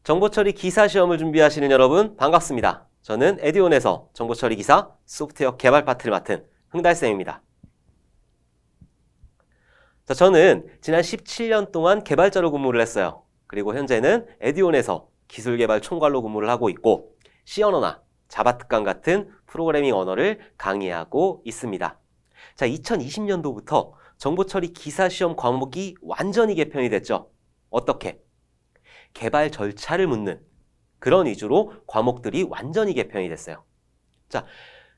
정보처리 기사 시험을 준비하시는 여러분 반갑습니다. 저는 에듀온에서 정보처리 기사 소프트웨어 개발 파트를 맡은 흥달쌤입니다. 자, 저는 지난 17년 동안 개발자로 근무를 했어요. 그리고 현재는 에듀온에서 기술개발 총괄로 근무를 하고 있고 C 언어나 자바 특강 같은 프로그래밍 언어를 강의하고 있습니다. 자, 2020년도부터 정보처리 기사 시험 과목이 완전히 개편이 됐죠. 어떻게? 개발 절차를 묻는 그런 위주로 과목들이 완전히 개편이 됐어요. 자,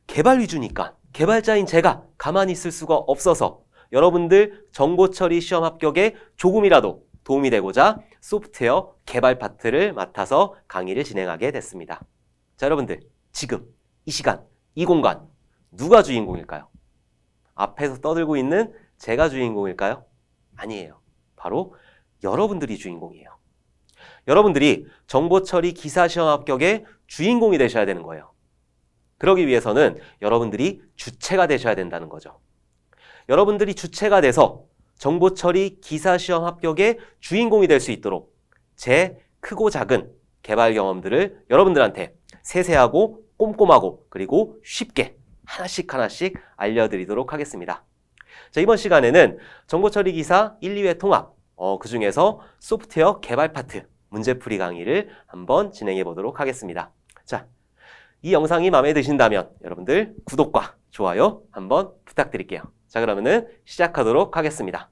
개발 위주니까 개발자인 제가 가만히 있을 수가 없어서 여러분들 정보처리 시험 합격에 조금이라도 도움이 되고자 소프트웨어 개발 파트를 맡아서 강의를 진행하게 됐습니다. 자, 여러분들 지금 이 시간, 이 공간 누가 주인공일까요? 앞에서 떠들고 있는 제가 주인공일까요? 아니에요. 바로 여러분들이 주인공이에요. 여러분들이 정보처리 기사 시험 합격의 주인공이 되셔야 되는 거예요. 그러기 위해서는 여러분들이 주체가 되셔야 된다는 거죠. 여러분들이 주체가 돼서 정보처리 기사 시험 합격의 주인공이 될 수 있도록 제 크고 작은 개발 경험들을 여러분들한테 세세하고 꼼꼼하고 그리고 쉽게 하나씩 알려드리도록 하겠습니다. 자, 이번 시간에는 정보처리 기사 1, 2회 통합, 그 중에서 소프트웨어 개발 파트 문제풀이 강의를 한번 진행해 보도록 하겠습니다. 자, 이 영상이 마음에 드신다면 여러분들 구독과 좋아요 한번 부탁드릴게요. 자, 그러면은 시작하도록 하겠습니다.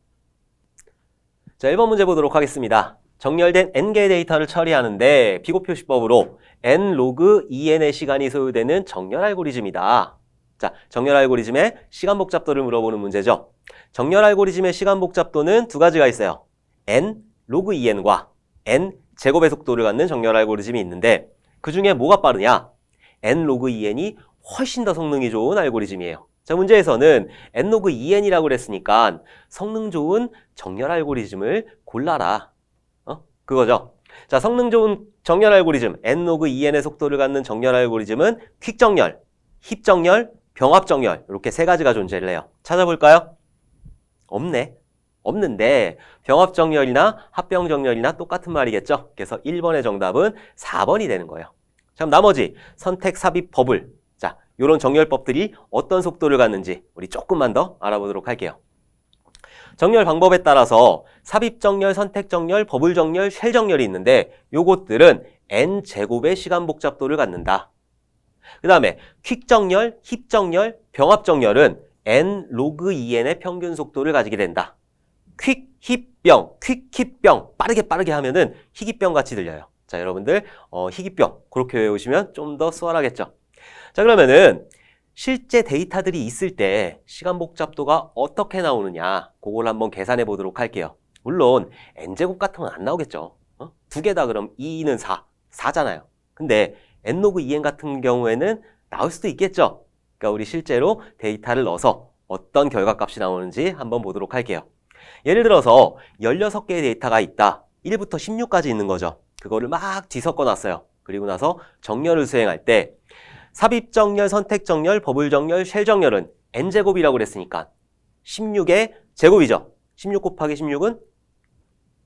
자, 1번 문제 보도록 하겠습니다. 정렬된 n개의 데이터를 처리하는데 비고표시법으로 n 로그 2n의 시간이 소요되는 정렬 알고리즘이다. 자, 정렬 알고리즘의 시간 복잡도를 물어보는 문제죠. 정렬 알고리즘의 시간 복잡도는 두 가지가 있어요. n 로그 2n과 n 제곱의 속도를 갖는 정렬 알고리즘이 있는데 그 중에 뭐가 빠르냐? n 로그 2n이 훨씬 더 성능이 좋은 알고리즘이에요. 자, 문제에서는 n 로그 2n이라고 그랬으니까 성능 좋은 정렬 알고리즘을 골라라. 그거죠. 자, 성능 좋은 정렬 알고리즘 n 로그 2n의 속도를 갖는 정렬 알고리즘은 퀵정렬, 힙정렬, 병합정렬 이렇게 세 가지가 존재를 해요. 찾아볼까요? 없네. 없는데 병합정렬이나 합병정렬이나 똑같은 말이겠죠. 그래서 1번의 정답은 4번이 되는 거예요. 그럼 나머지 선택, 삽입, 버블. 자, 이런 정렬법들이 어떤 속도를 갖는지 우리 조금만 더 알아보도록 할게요. 정렬 방법에 따라서 삽입정렬, 선택정렬, 버블정렬, 쉘정렬이 있는데 요것들은 n제곱의 시간 복잡도를 갖는다. 그 다음에 퀵정렬, 힙정렬, 병합정렬은 n 로그 2n의 평균 속도를 가지게 된다. 퀵, 힙병, 퀵, 힙병 빠르게 하면은 희귀병 같이 들려요. 자, 여러분들 희귀병 그렇게 외우시면 좀 더 수월하겠죠. 자, 그러면은 실제 데이터들이 있을 때 시간 복잡도가 어떻게 나오느냐 그걸 한번 계산해 보도록 할게요. 물론 n제곱 같은 건 안 나오겠죠. 두 개 다 그럼 2는 4잖아요. 근데 n 로그 2n 같은 경우에는 나올 수도 있겠죠. 그러니까 우리 실제로 데이터를 넣어서 어떤 결과값이 나오는지 한번 보도록 할게요. 예를 들어서 16개의 데이터가 있다. 1부터 16까지 있는 거죠. 그거를 막 뒤섞어 놨어요. 그리고 나서 정렬을 수행할 때 삽입정렬, 선택정렬, 버블정렬, 쉘정렬은 n제곱이라고 그랬으니까 16의 제곱이죠. 16 곱하기 16은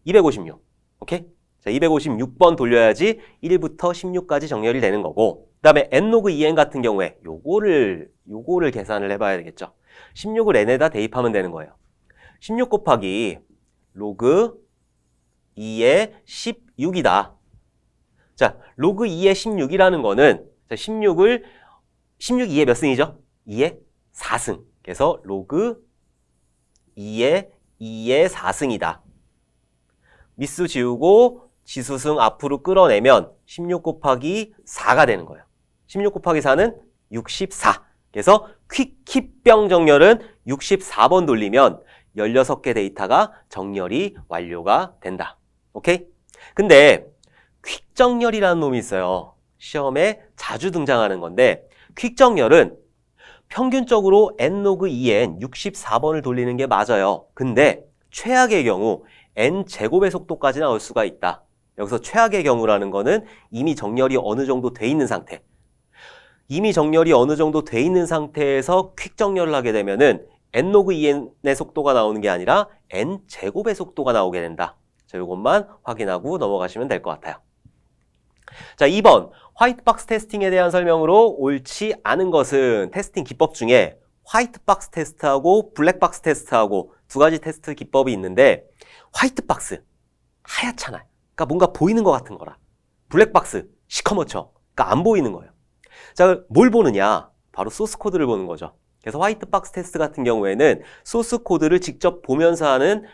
256. 오케이? 자, 256번 돌려야지 1부터 16까지 정렬이 되는 거고 그 다음에 n 로그 2n 같은 경우에 요거를 계산을 해봐야 되겠죠. 16을 n에다 대입하면 되는 거예요. 16 곱하기 로그 2의 16이다. 자, 로그 2의 16이라는 거는 자, 16 2의 몇 승이죠? 2의 4승. 그래서 로그 2의 4승이다. 미수 지우고 지수승 앞으로 끌어내면 16 곱하기 4가 되는 거예요. 16 곱하기 4는 64. 그래서 퀵힙병 정렬은 64번 돌리면 16개 데이터가 정렬이 완료가 된다. 오케이? 근데 퀵정렬이라는 놈이 있어요. 시험에 자주 등장하는 건데 퀵정렬은 평균적으로 n 로그 2n 64번을 돌리는 게 맞아요. 근데 최악의 경우 n 제곱의 속도까지 나올 수가 있다. 여기서 최악의 경우라는 거는 이미 정렬이 어느 정도 돼 있는 상태. 이미 정렬이 어느 정도 돼 있는 상태에서 퀵정렬을 하게 되면은 n 로그 2n의 속도가 나오는 게 아니라 n 제곱의 속도가 나오게 된다. 자, 이것만 확인하고 넘어가시면 될 것 같아요. 자, 2번 화이트박스 테스팅에 대한 설명으로 옳지 않은 것은 테스팅 기법 중에 화이트박스 테스트하고 블랙박스 테스트하고 두 가지 테스트 기법이 있는데 화이트박스 하얗잖아요. 그러니까 뭔가 보이는 것 같은 거라. 블랙박스 시커멓죠. 그러니까 안 보이는 거예요. 자, 뭘 보느냐? 바로 소스 코드를 보는 거죠. 그래서 화이트박스 테스트 같은 경우에는 소스 코드를 직접 보면서 하는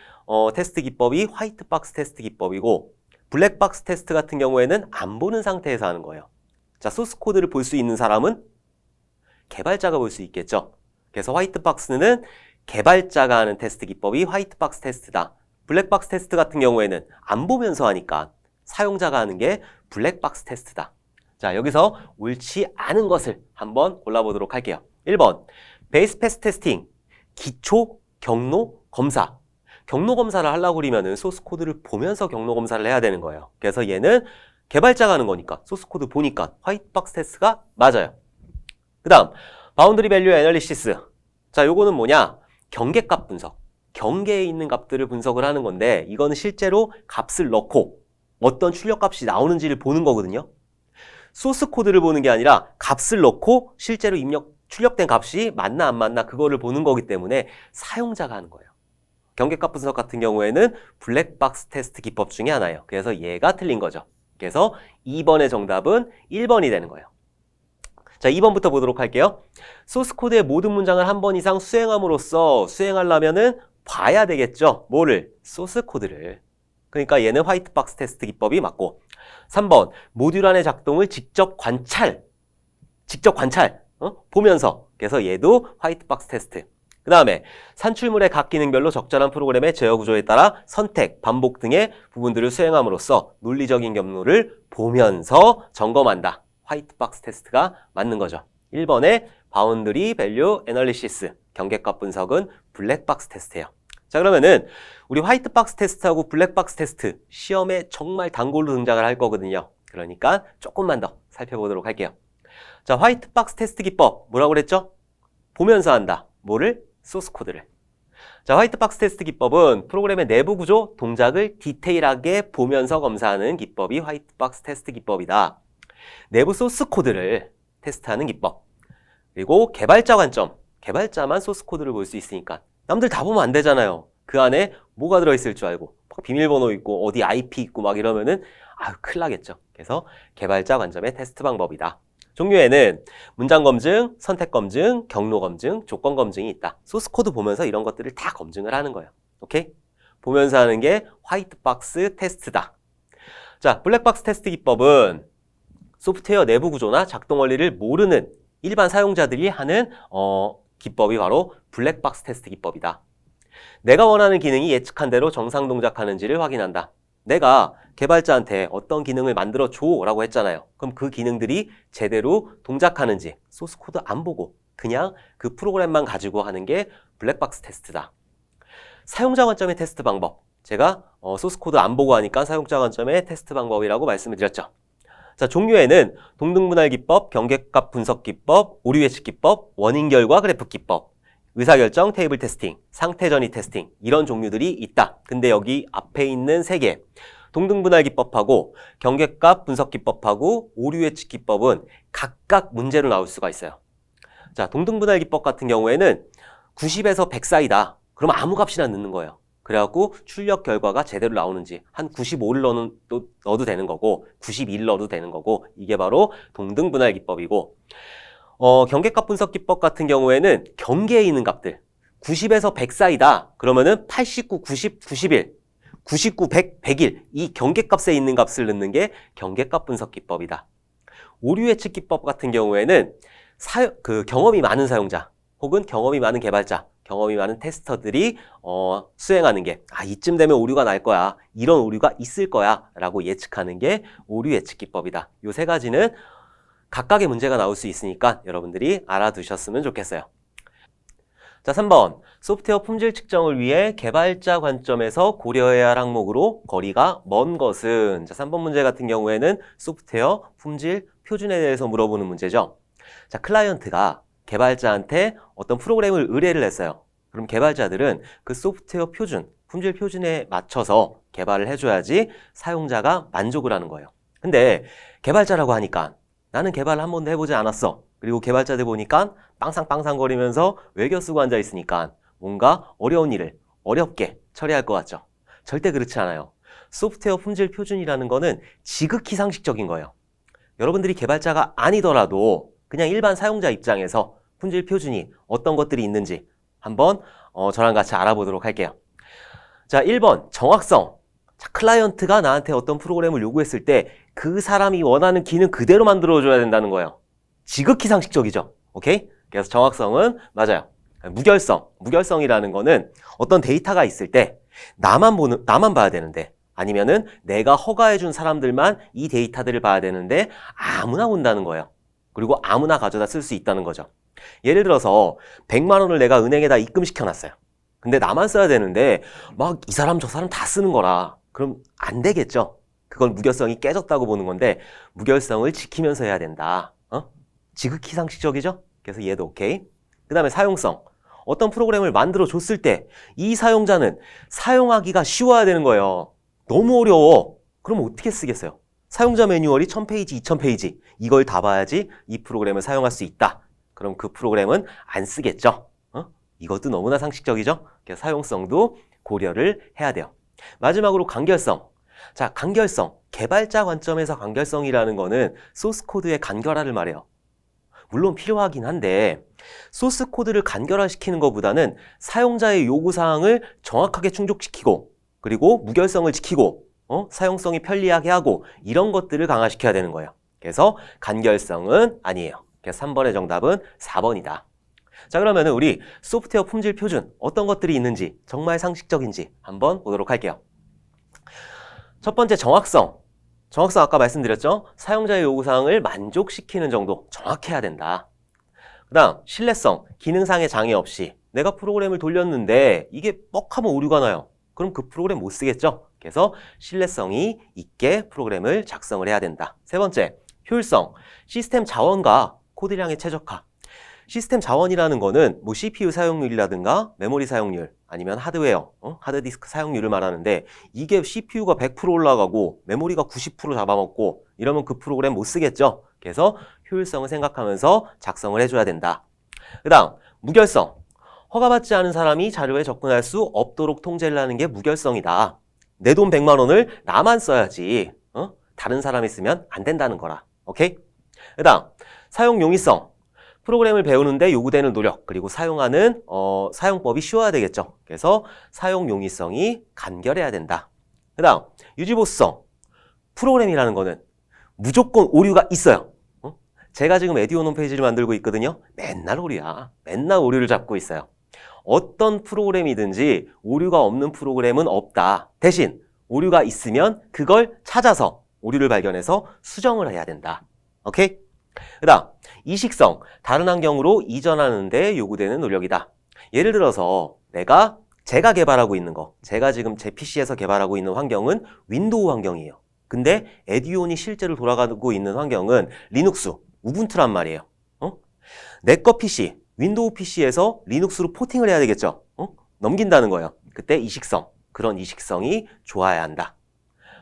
테스트 기법이 화이트박스 테스트 기법이고 블랙박스 테스트 같은 경우에는 안 보는 상태에서 하는 거예요. 자, 소스 코드를 볼 수 있는 사람은 개발자가 볼 수 있겠죠. 그래서 화이트박스는 개발자가 하는 테스트 기법이 화이트박스 테스트다. 블랙박스 테스트 같은 경우에는 안 보면서 하니까 사용자가 하는 게 블랙박스 테스트다. 자, 여기서 옳지 않은 것을 한번 골라보도록 할게요. 1번 베이스 패스 테스팅, 기초 경로 검사. 경로 검사를 하려고 그러면은 소스 코드를 보면서 경로 검사를 해야 되는 거예요. 그래서 얘는 개발자가 하는 거니까 소스 코드 보니까 화이트박스 테스트가 맞아요. 그 다음 바운드리 밸류 애널리시스. 자, 요거는 뭐냐? 경계값 분석. 경계에 있는 값들을 분석을 하는 건데 이거는 실제로 값을 넣고 어떤 출력값이 나오는지를 보는 거거든요. 소스 코드를 보는 게 아니라 값을 넣고 실제로 출력된 값이 맞나 안 맞나 그거를 보는 거기 때문에 사용자가 하는 거예요. 경계값 분석 같은 경우에는 블랙박스 테스트 기법 중에 하나예요. 그래서 얘가 틀린 거죠. 그래서 2번의 정답은 1번이 되는 거예요. 자, 2번부터 보도록 할게요. 소스 코드의 모든 문장을 한 번 이상 수행함으로써 수행하려면은 봐야 되겠죠. 뭐를? 소스 코드를. 그러니까 얘는 화이트박스 테스트 기법이 맞고 3번 모듈 안의 작동을 직접 관찰 보면서 그래서 얘도 화이트박스 테스트. 그 다음에 산출물의 각 기능별로 적절한 프로그램의 제어 구조에 따라 선택, 반복 등의 부분들을 수행함으로써 논리적인 경로를 보면서 점검한다. 화이트박스 테스트가 맞는 거죠. 1번의 바운드리 밸류 애널리시스, 경계값 분석은 블랙박스 테스트예요. 자, 그러면은 우리 화이트박스 테스트하고 블랙박스 테스트 시험에 정말 단골로 등장을 할 거거든요. 그러니까 조금만 더 살펴보도록 할게요. 자, 화이트박스 테스트 기법 뭐라고 그랬죠? 보면서 한다. 뭐를? 소스 코드를. 자, 화이트박스 테스트 기법은 프로그램의 내부 구조, 동작을 디테일하게 보면서 검사하는 기법이 화이트박스 테스트 기법이다. 내부 소스 코드를 테스트하는 기법. 그리고 개발자 관점. 개발자만 소스 코드를 볼 수 있으니까 남들 다 보면 안 되잖아요. 그 안에 뭐가 들어있을 줄 알고 막 비밀번호 있고 어디 IP 있고 막 이러면은 큰일 나겠죠. 그래서 개발자 관점의 테스트 방법이다. 종류에는 문장 검증, 선택 검증, 경로 검증, 조건 검증이 있다. 소스 코드 보면서 이런 것들을 다 검증을 하는 거예요. 오케이? 보면서 하는 게 화이트박스 테스트다. 자, 블랙박스 테스트 기법은 소프트웨어 내부 구조나 작동 원리를 모르는 일반 사용자들이 하는 기법이 바로 블랙박스 테스트 기법이다. 내가 원하는 기능이 예측한 대로 정상 동작하는지를 확인한다. 내가 개발자한테 어떤 기능을 만들어 줘라고 했잖아요. 그럼 그 기능들이 제대로 동작하는지 소스 코드 안 보고 그냥 그 프로그램만 가지고 하는 게 블랙박스 테스트다. 사용자 관점의 테스트 방법. 제가 소스 코드 안 보고 하니까 사용자 관점의 테스트 방법이라고 말씀을 드렸죠. 자, 종류에는 동등분할 기법, 경계값 분석 기법, 오류 예측 기법, 원인 결과 그래프 기법, 의사결정 테이블 테스팅, 상태 전이 테스팅 이런 종류들이 있다. 근데 여기 앞에 있는 3개 동등분할 기법하고 경계값 분석 기법하고 오류 예측 기법은 각각 문제로 나올 수가 있어요. 자, 동등분할 기법 같은 경우에는 90에서 100 사이다. 그럼 아무 값이나 넣는 거예요. 그래갖고 출력 결과가 제대로 나오는지 한 95를 넣어도 되는 거고 91 넣어도 되는 거고 이게 바로 동등분할 기법이고 경계값 분석 기법 같은 경우에는 경계에 있는 값들 90에서 100 사이다. 그러면은 89, 90, 91, 99, 100, 101 이 경계값에 있는 값을 넣는 게 경계값 분석 기법이다. 오류 예측 기법 같은 경우에는 경험이 많은 사용자 혹은 경험이 많은 개발자 경험이 많은 테스터들이 수행하는 게 이쯤 되면 오류가 날 거야. 이런 오류가 있을 거야. 라고 예측하는 게 오류 예측 기법이다. 요 3가지는 각각의 문제가 나올 수 있으니까 여러분들이 알아두셨으면 좋겠어요. 자, 3번. 소프트웨어 품질 측정을 위해 개발자 관점에서 고려해야 할 항목으로 거리가 먼 것은 자, 3번 문제 같은 경우에는 소프트웨어 품질 표준에 대해서 물어보는 문제죠. 자, 클라이언트가 개발자한테 어떤 프로그램을 의뢰를 했어요. 그럼 개발자들은 그 소프트웨어 표준, 품질 표준에 맞춰서 개발을 해줘야지 사용자가 만족을 하는 거예요. 근데 개발자라고 하니까 나는 개발을 한 번도 해보지 않았어. 그리고 개발자들 보니까 빵상빵상거리면서 외겨 쓰고 앉아있으니까 뭔가 어려운 일을 어렵게 처리할 것 같죠? 절대 그렇지 않아요. 소프트웨어 품질 표준이라는 거는 지극히 상식적인 거예요. 여러분들이 개발자가 아니더라도 그냥 일반 사용자 입장에서 품질 표준이 어떤 것들이 있는지 한번 저랑 같이 알아보도록 할게요. 자, 1번 정확성. 자, 클라이언트가 나한테 어떤 프로그램을 요구했을 때 그 사람이 원하는 기능 그대로 만들어줘야 된다는 거예요. 지극히 상식적이죠. 오케이? 그래서 정확성은 맞아요. 무결성. 무결성이라는 거는 어떤 데이터가 있을 때 나만 봐야 되는데 아니면은 내가 허가해준 사람들만 이 데이터들을 봐야 되는데 아무나 본다는 거예요. 그리고 아무나 가져다 쓸 수 있다는 거죠. 예를 들어서 100만 원을 내가 은행에다 입금시켜놨어요. 근데 나만 써야 되는데 막 이 사람 저 사람 다 쓰는 거라. 그럼 안 되겠죠. 그건 무결성이 깨졌다고 보는 건데 무결성을 지키면서 해야 된다. 지극히 상식적이죠? 그래서 얘도 오케이. 그 다음에 사용성. 어떤 프로그램을 만들어 줬을 때 이 사용자는 사용하기가 쉬워야 되는 거예요. 너무 어려워. 그럼 어떻게 쓰겠어요? 사용자 매뉴얼이 1000페이지, 2000페이지. 이걸 다 봐야지 이 프로그램을 사용할 수 있다. 그럼 그 프로그램은 안 쓰겠죠? 이것도 너무나 상식적이죠? 그래서 사용성도 고려를 해야 돼요. 마지막으로 간결성. 자, 간결성. 개발자 관점에서 간결성이라는 거는 소스 코드의 간결화를 말해요. 물론 필요하긴 한데 소스 코드를 간결화시키는 것보다는 사용자의 요구사항을 정확하게 충족시키고 그리고 무결성을 지키고 사용성이 편리하게 하고 이런 것들을 강화시켜야 되는 거예요. 그래서 간결성은 아니에요. 그래서 3번의 정답은 4번이다. 자, 그러면 우리 소프트웨어 품질 표준 어떤 것들이 있는지 정말 상식적인지 한번 보도록 할게요. 첫 번째 정확성. 정확성 아까 말씀드렸죠? 사용자의 요구사항을 만족시키는 정도 정확해야 된다. 그 다음 신뢰성. 기능상의 장애 없이 내가 프로그램을 돌렸는데 이게 뻑하면 오류가 나요. 그럼 그 프로그램 못 쓰겠죠? 그래서 신뢰성이 있게 프로그램을 작성을 해야 된다. 세 번째, 효율성. 시스템 자원과 코드량의 최적화. 시스템 자원이라는 거는 뭐 CPU 사용률이라든가 메모리 사용률 아니면 하드웨어, 하드디스크 사용률을 말하는데 이게 CPU가 100% 올라가고 메모리가 90% 잡아먹고 이러면 그 프로그램 못 쓰겠죠? 그래서 효율성을 생각하면서 작성을 해줘야 된다. 그 다음, 무결성. 허가받지 않은 사람이 자료에 접근할 수 없도록 통제를 하는 게 무결성이다. 내 돈 100만 원을 나만 써야지. 다른 사람이 쓰면 안 된다는 거라. 오케이? 그 다음, 사용 용이성. 프로그램을 배우는데 요구되는 노력, 그리고 사용하는 사용법이 쉬워야 되겠죠. 그래서 사용 용이성이 간결해야 된다. 그 다음, 유지보수성. 프로그램이라는 거는 무조건 오류가 있어요. 제가 지금 에듀온 홈페이지를 만들고 있거든요. 맨날 오류야. 맨날 오류를 잡고 있어요. 어떤 프로그램이든지 오류가 없는 프로그램은 없다. 대신 오류가 있으면 그걸 찾아서 오류를 발견해서 수정을 해야 된다. 오케이? 그 다음, 이식성. 다른 환경으로 이전하는 데 요구되는 노력이다. 예를 들어서 제가 개발하고 있는 거, 제가 지금 제 PC에서 개발하고 있는 환경은 윈도우 환경이에요. 근데 에듀온이 실제로 돌아가고 있는 환경은 리눅스, 우분투란 말이에요. 내 거 PC, 윈도우 PC에서 리눅스로 포팅을 해야 되겠죠. 넘긴다는 거예요. 그때 이식성, 그런 이식성이 좋아야 한다.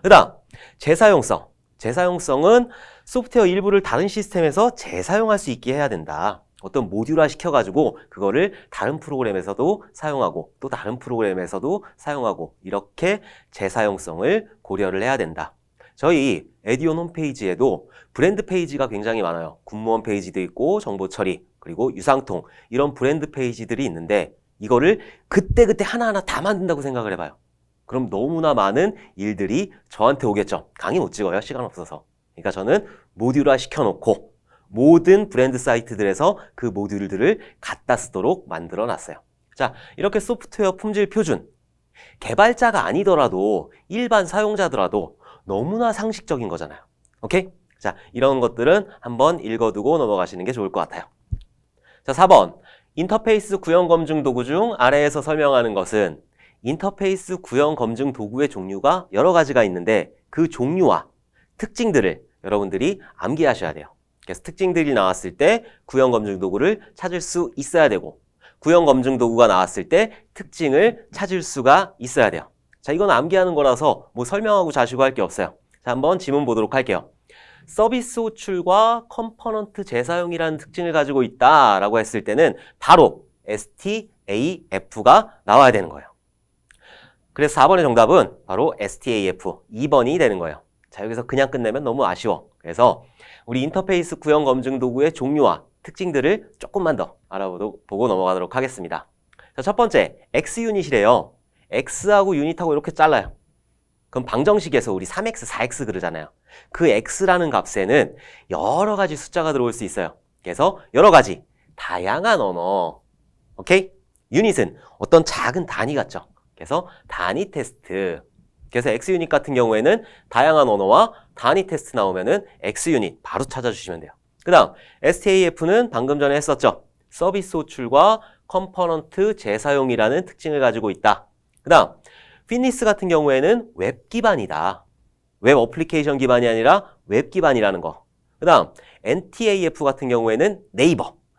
그 다음, 재사용성. 재사용성은 소프트웨어 일부를 다른 시스템에서 재사용할 수 있게 해야 된다. 어떤 모듈화 시켜가지고 그거를 다른 프로그램에서도 사용하고 또 다른 프로그램에서도 사용하고 이렇게 재사용성을 고려를 해야 된다. 저희 에듀온 홈페이지에도 브랜드 페이지가 굉장히 많아요. 군무원 페이지도 있고 정보 처리 그리고 유상통 이런 브랜드 페이지들이 있는데 이거를 그때그때 하나하나 다 만든다고 생각을 해봐요. 그럼 너무나 많은 일들이 저한테 오겠죠. 강의 못 찍어요. 시간 없어서. 그러니까 저는 모듈화 시켜놓고 모든 브랜드 사이트들에서 그 모듈들을 갖다 쓰도록 만들어 놨어요. 자, 이렇게 소프트웨어 품질 표준. 개발자가 아니더라도 일반 사용자더라도 너무나 상식적인 거잖아요. 오케이? 자, 이런 것들은 한번 읽어두고 넘어가시는 게 좋을 것 같아요. 자, 4번. 인터페이스 구형 검증 도구 중 아래에서 설명하는 것은 인터페이스 구형 검증 도구의 종류가 여러 가지가 있는데 그 종류와 특징들을 여러분들이 암기하셔야 돼요. 그래서 특징들이 나왔을 때 구형 검증 도구를 찾을 수 있어야 되고 구형 검증 도구가 나왔을 때 특징을 찾을 수가 있어야 돼요. 자, 이건 암기하는 거라서 뭐 설명하고 자시고 할 게 없어요. 자, 한번 지문 보도록 할게요. 서비스 호출과 컴포넌트 재사용이라는 특징을 가지고 있다라고 했을 때는 바로 STAF가 나와야 되는 거예요. 그래서 4번의 정답은 바로 STAF 2번이 되는 거예요. 자, 여기서 그냥 끝내면 너무 아쉬워. 그래서 우리 인터페이스 구형 검증 도구의 종류와 특징들을 조금만 더 알아보고 넘어가도록 하겠습니다. 자, 첫 번째, X유닛이래요. X하고 유닛하고 이렇게 잘라요. 그럼 방정식에서 우리 3X, 4X 그러잖아요. 그 X라는 값에는 여러 가지 숫자가 들어올 수 있어요. 그래서 여러 가지, 다양한 언어. 오케이? 유닛은 어떤 작은 단위 같죠? 그래서 단위 테스트. 그래서 X유닛 같은 경우에는 다양한 언어와 단위 테스트 나오면은 X유닛 바로 찾아주시면 돼요. 그 다음, STAF는 방금 전에 했었죠. 서비스 호출과 컴포넌트 재사용이라는 특징을 가지고 있다. 그 다음, 피니스 같은 경우에는 웹 기반이다. 웹 어플리케이션 기반이 아니라 웹 기반이라는 거. 그 다음, NTAF 같은 경우에는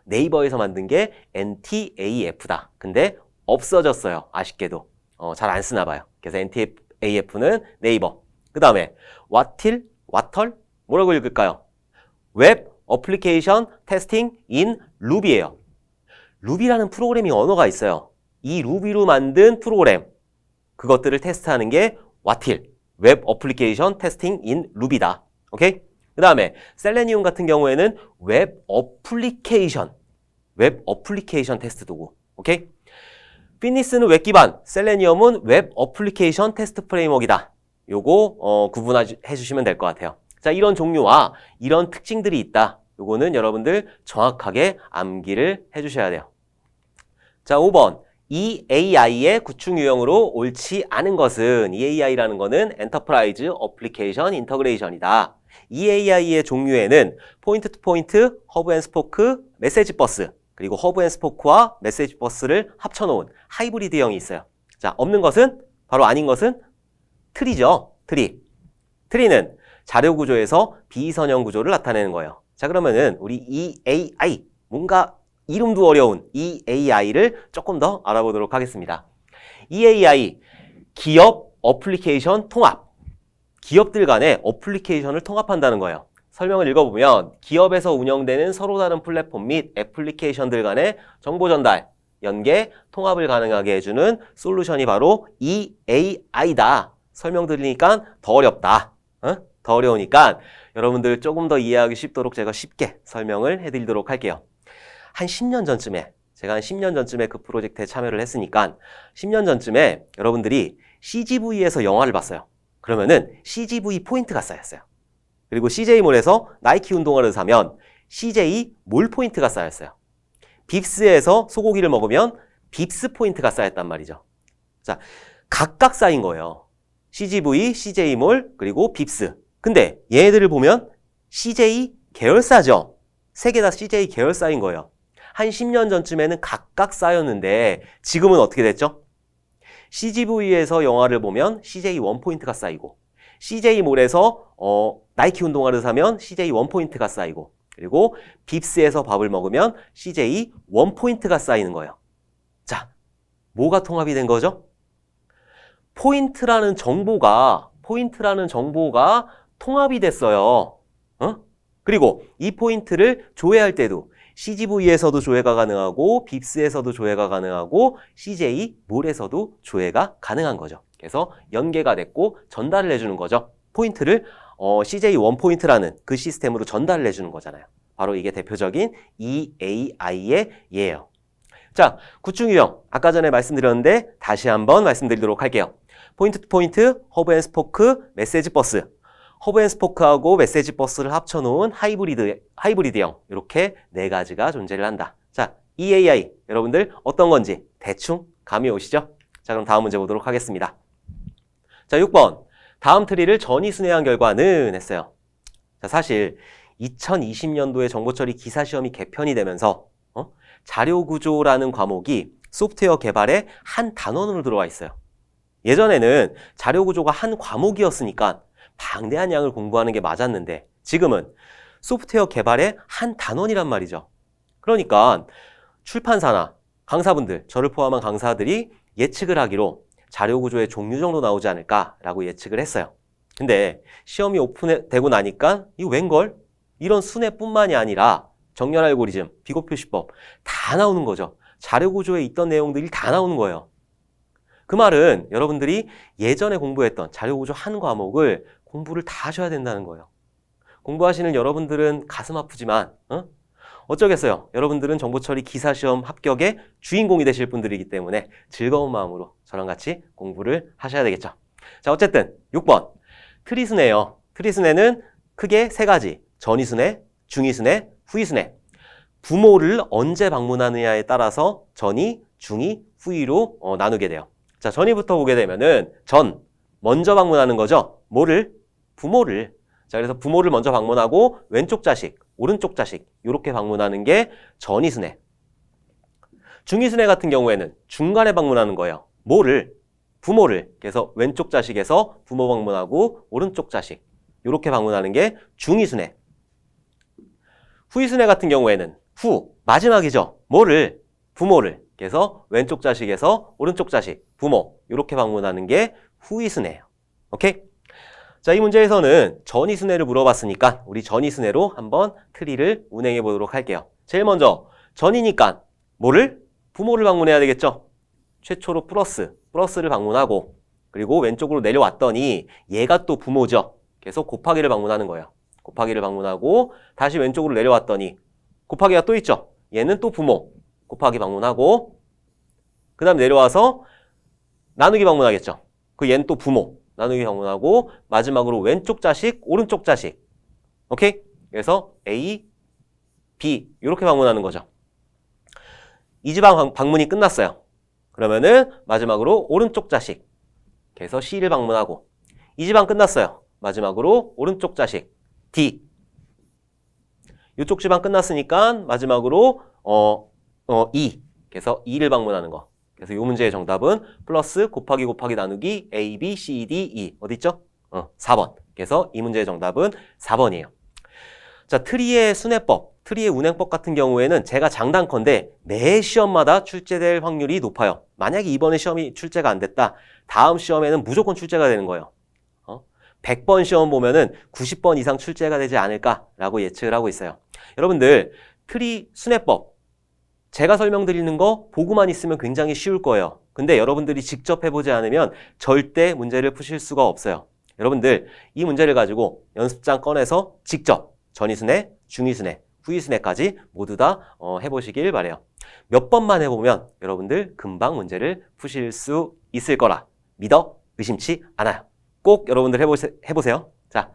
네이버에서 만든 게 NTAF다. 근데 없어졌어요. 아쉽게도. 잘 안 쓰나 봐요. 그래서 NTAF는 네이버. 그 다음에 와털? 뭐라고 읽을까요? 웹 어플리케이션 테스팅 인 루비예요. 루비라는 프로그래밍 언어가 있어요. 이 루비로 만든 프로그램, 그것들을 테스트하는 게 와틸, 웹 어플리케이션 테스팅 인 루비다. 오케이? 그 다음에 셀레니움 같은 경우에는 웹 어플리케이션 테스트 도구. 오케이? 피니스는 웹 기반, 셀레니움은 웹 어플리케이션 테스트 프레임워크이다. 요거 구분해 주시면 될 것 같아요. 자, 이런 종류와 이런 특징들이 있다. 요거는 여러분들 정확하게 암기를 해주셔야 돼요. 자, 5번. EAI의 구축 유형으로 옳지 않은 것은, EAI라는 거는 엔터프라이즈 어플리케이션 인터그레이션이다. EAI의 종류에는 포인트 투 포인트, 허브 앤 스포크, 메시지 버스, 그리고 허브 앤 스포크와 메시지 버스를 합쳐놓은 하이브리드형이 있어요. 자, 없는 것은, 바로 아닌 것은 트리죠. 트리는 자료 구조에서 비선형 구조를 나타내는 거예요. 자, 그러면은 우리 EAI, 뭔가 이름도 어려운 EAI를 조금 더 알아보도록 하겠습니다. EAI, 기업 어플리케이션 통합. 기업들 간의 어플리케이션을 통합한다는 거예요. 설명을 읽어보면 기업에서 운영되는 서로 다른 플랫폼 및 애플리케이션들 간의 정보 전달, 연계, 통합을 가능하게 해주는 솔루션이 바로 EAI다. 설명드리니까 더 어렵다. 더 어려우니까 여러분들 조금 더 이해하기 쉽도록 제가 쉽게 설명을 해드리도록 할게요. 한 10년 전쯤에, 제가 한 10년 전쯤에 그 프로젝트에 참여를 했으니까 10년 전쯤에 여러분들이 CGV에서 영화를 봤어요. 그러면은 CGV 포인트가 쌓였어요. 그리고 CJ몰에서 나이키 운동화를 사면 CJ몰 포인트가 쌓였어요. 빕스에서 소고기를 먹으면 빕스 포인트가 쌓였단 말이죠. 자, 각각 쌓인 거예요. CGV, CJ몰, 그리고 빕스. 근데 얘네들을 보면 CJ 계열사죠. 세 개 다 CJ 계열사인 거예요. 한 10년 전쯤에는 각각 쌓였는데 지금은 어떻게 됐죠? CGV에서 영화를 보면 CJ 원포인트가 쌓이고, CJ몰에서 나이키 운동화를 사면 CJ 원포인트가 쌓이고, 그리고 빕스에서 밥을 먹으면 CJ 원포인트가 쌓이는 거예요. 자, 뭐가 통합이 된 거죠? 포인트라는 정보가 통합이 됐어요. 그리고 이 포인트를 조회할 때도 CGV에서도 조회가 가능하고, 빕스에서도 조회가 가능하고, CJ몰에서도 조회가 가능한 거죠. 그래서 연계가 됐고 전달을 해주는 거죠. 포인트를 CJ 원포인트라는 그 시스템으로 전달을 해주는 거잖아요. 바로 이게 대표적인 EAI의 예예요. 자, 구축 유형 아까 전에 말씀드렸는데 다시 한번 말씀드리도록 할게요. 포인트 투 포인트, 허브 앤 스포크, 메시지 버스. 허브 앤 스포크하고 메시지 버스를 합쳐놓은 하이브리드형, 이렇게 네 가지가 존재를 한다. 자, EAI 여러분들 어떤 건지 대충 감이 오시죠? 자, 그럼 다음 문제 보도록 하겠습니다. 자, 6번. 다음 트리를 전이순회한 결과는 했어요. 자, 사실 2020년도에 정보처리 기사시험이 개편이 되면서 자료구조라는 과목이 소프트웨어 개발의 한 단원으로 들어와 있어요. 예전에는 자료구조가 한 과목이었으니까 방대한 양을 공부하는 게 맞았는데 지금은 소프트웨어 개발의 한 단원이란 말이죠. 그러니까 출판사나 강사분들, 저를 포함한 강사들이 예측을 하기로 자료구조의 종류 정도 나오지 않을까라고 예측을 했어요. 근데 시험이 오픈되고 나니까 이거 웬걸? 이런 순회뿐만이 아니라 정렬 알고리즘, 비곱 표시법 다 나오는 거죠. 자료 구조에 있던 내용들이 다 나오는 거예요. 그 말은 여러분들이 예전에 공부했던 자료 구조 한 과목을 공부를 다 하셔야 된다는 거예요. 공부하시는 여러분들은 가슴 아프지만 어쩌겠어요. 여러분들은 정보처리 기사시험 합격의 주인공이 되실 분들이기 때문에 즐거운 마음으로 저랑 같이 공부를 하셔야 되겠죠. 자, 어쨌든 6번 트리순회예요. 트리순회는 크게 세 가지. 전이순회, 중이순회, 후이순회. 부모를 언제 방문하느냐에 따라서 전이, 중이, 후이로 나누게 돼요. 자, 전이부터 보게 되면은 먼저 방문하는 거죠. 뭐를? 부모를. 자, 그래서 부모를 먼저 방문하고 왼쪽 자식, 오른쪽 자식 이렇게 방문하는 게 전이순회. 중이순회 같은 경우에는 중간에 방문하는 거예요. 뭐를? 부모를. 그래서 왼쪽 자식에서 부모 방문하고 오른쪽 자식 이렇게 방문하는 게 중이순회. 후이순회 같은 경우에는 마지막이죠. 뭐를? 부모를. 그래서 왼쪽 자식에서 오른쪽 자식, 부모 이렇게 방문하는 게 후이순회예요. 오케이? 자, 이 문제에서는 전이순회를 물어봤으니까 우리 전이순회로 한번 트리를 운행해 보도록 할게요. 제일 먼저 전이니까 뭐를? 부모를 방문해야 되겠죠. 최초로 플러스를 방문하고 그리고 왼쪽으로 내려왔더니 얘가 또 부모죠. 그래서 곱하기를 방문하는 거예요. 곱하기를 방문하고 다시 왼쪽으로 내려왔더니 곱하기가 또 있죠. 얘는 또 부모. 곱하기 방문하고 그 다음 내려와서 나누기 방문하겠죠. 그 얘는 또 부모. 나누기 방문하고 마지막으로 왼쪽 자식, 오른쪽 자식. 오케이? 그래서 A, B 이렇게 방문하는 거죠. 이 집안 방문이 끝났어요. 그러면은 마지막으로 오른쪽 자식. 그래서 C를 방문하고 이 집안 끝났어요. 마지막으로 오른쪽 자식 D. 이쪽 집안 끝났으니까 마지막으로 E. 그래서 E를 방문하는 거. 그래서 이 문제의 정답은 플러스 곱하기 나누기 A, B, C, D, E. 어디 있죠? 4번. 그래서 이 문제의 정답은 4번이에요. 자, 트리의 순회법, 트리의 운행법 같은 경우에는 제가 장단컨대 매 시험마다 출제될 확률이 높아요. 만약에 이번에 시험이 출제가 안 됐다. 다음 시험에는 무조건 출제가 되는 거예요. 100번 시험 보면은 90번 이상 출제가 되지 않을까라고 예측을 하고 있어요. 여러분들, 트리 순회법 제가 설명드리는 거 보고만 있으면 굉장히 쉬울 거예요. 근데 여러분들이 직접 해보지 않으면 절대 문제를 푸실 수가 없어요. 여러분들, 이 문제를 가지고 연습장 꺼내서 직접 전이순회, 중이순회, 후이순회까지 모두 다 해보시길 바래요. 몇 번만 해보면 여러분들 금방 문제를 푸실 수 있을 거라 믿어 의심치 않아요. 꼭 여러분들 해보세요. 자,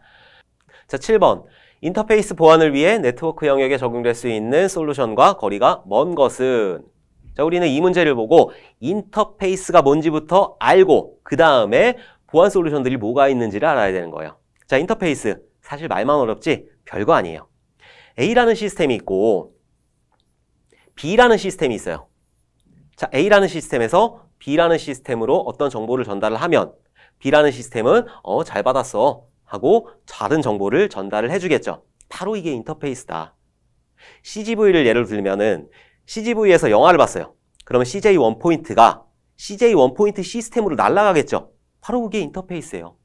7번. 인터페이스 보안을 위해 네트워크 영역에 적용될 수 있는 솔루션과 거리가 먼 것은? 자, 우리는 이 문제를 보고 인터페이스가 뭔지부터 알고 그 다음에 보안 솔루션들이 뭐가 있는지를 알아야 되는 거예요. 자, 인터페이스. 사실 말만 어렵지 별거 아니에요. A라는 시스템이 있고 B라는 시스템이 있어요. 자, A라는 시스템에서 B라는 시스템으로 어떤 정보를 전달을 하면 B라는 시스템은 잘 받았어 하고 다른 정보를 전달을 해주겠죠. 바로 이게 인터페이스다. CGV를 예를 들면은 CGV에서 영화를 봤어요. 그러면 CJ 원포인트가 CJ 원포인트 시스템으로 날아가겠죠. 바로 그게 인터페이스예요.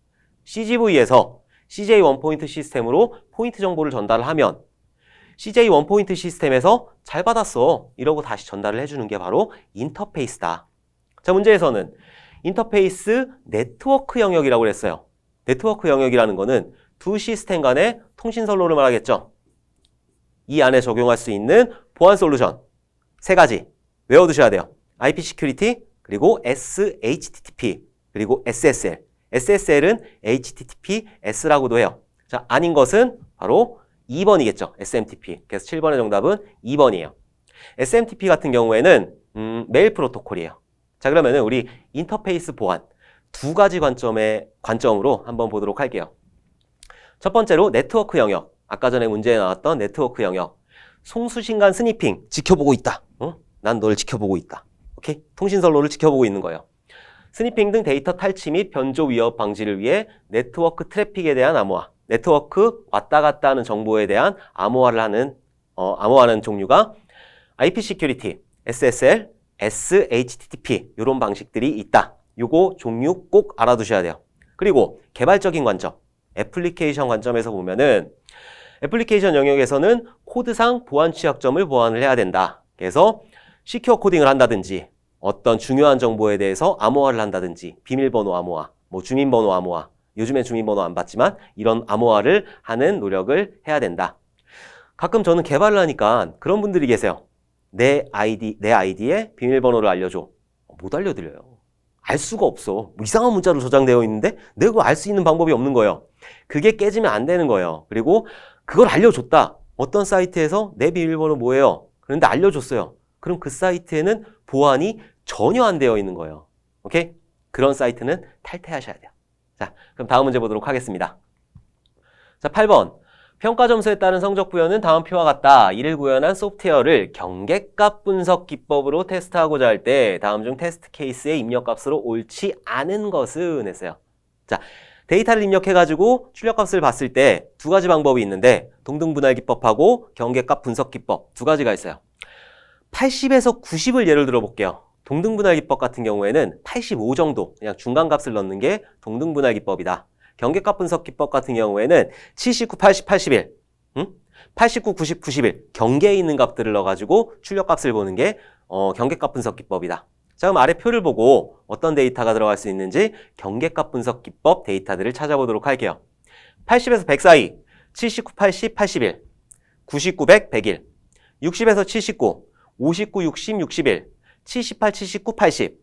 CGV에서 CJ 원포인트 시스템으로 포인트 정보를 전달을 하면 CJ 원포인트 시스템에서 잘 받았어 이러고 다시 전달을 해주는 게 바로 인터페이스다. 자, 문제에서는 인터페이스 네트워크 영역이라고 그랬어요. 네트워크 영역이라는 거는 두 시스템 간의 통신 선로를 말하겠죠. 이 안에 적용할 수 있는 보안 솔루션 세 가지 외워두셔야 돼요. IP 시큐리티, 그리고 SHTTP, 그리고 SSL. SSL은 HTTPS라고도 해요. 자, 아닌 것은 바로 2번이겠죠. SMTP. 그래서 7번의 정답은 2번이에요. SMTP 같은 경우에는 메일 프로토콜이에요. 자, 그러면은 우리 인터페이스 보안 두 가지 관점으로 한번 보도록 할게요. 첫 번째로 네트워크 영역. 아까 전에 문제에 나왔던 네트워크 영역. 송수신간 스니핑 지켜보고 있다. 난 널 지켜보고 있다. 오케이? 통신선로를 지켜보고 있는 거예요. 스니핑 등 데이터 탈취 및 변조 위협 방지를 위해 네트워크 트래픽에 대한 암호화. 네트워크 왔다 갔다 하는 정보에 대한 암호화를 하는 종류가 IP 시큐리티, SSL, SHTTP 이런 방식들이 있다. 요거 종류 꼭 알아두셔야 돼요. 그리고 개발적인 관점. 애플리케이션 관점에서 보면은 애플리케이션 영역에서는 코드상 보안 취약점을 보완을 해야 된다. 그래서 시큐어 코딩을 한다든지 어떤 중요한 정보에 대해서 암호화를 한다든지 비밀번호 암호화, 뭐 주민번호 암호화, 요즘엔 주민번호 안 받지만 이런 암호화를 하는 노력을 해야 된다. 가끔 저는 개발을 하니까 그런 분들이 계세요. 내 아이디에 비밀번호를 알려줘. 못 알려드려요. 알 수가 없어. 뭐 이상한 문자로 저장되어 있는데 내가 그걸 알 수 있는 방법이 없는 거예요. 그게 깨지면 안 되는 거예요. 그리고 그걸 알려줬다. 어떤 사이트에서 내 비밀번호 뭐예요? 그런데 알려줬어요. 그럼 그 사이트에는 보안이 전혀 안 되어 있는 거예요. 오케이? 그런 사이트는 탈퇴하셔야 돼요. 자, 그럼 다음 문제 보도록 하겠습니다. 자, 8번. 평가 점수에 따른 성적 부여는 다음 표와 같다. 이를 구현한 소프트웨어를 경계값 분석 기법으로 테스트하고자 할 때 다음 중 테스트 케이스의 입력값으로 옳지 않은 것은 했어요. 자, 데이터를 입력해가지고 출력값을 봤을 때 두 가지 방법이 있는데 동등분할 기법하고 경계값 분석 기법 두 가지가 있어요. 80에서 90을 예를 들어 볼게요. 동등분할 기법 같은 경우에는 85 정도 그냥 중간값을 넣는 게 동등분할 기법이다. 경계값 분석 기법 같은 경우에는 79, 80, 81, 89, 90, 91 경계에 있는 값들을 넣어가지고 출력값을 보는 게 경계값 분석 기법이다. 자, 그럼 아래 표를 보고 어떤 데이터가 들어갈 수 있는지 경계값 분석 기법 데이터들을 찾아보도록 할게요. 80에서 100 사이, 79, 80, 81, 99, 100, 101, 60에서 79, 59, 60, 61, 78, 79, 80,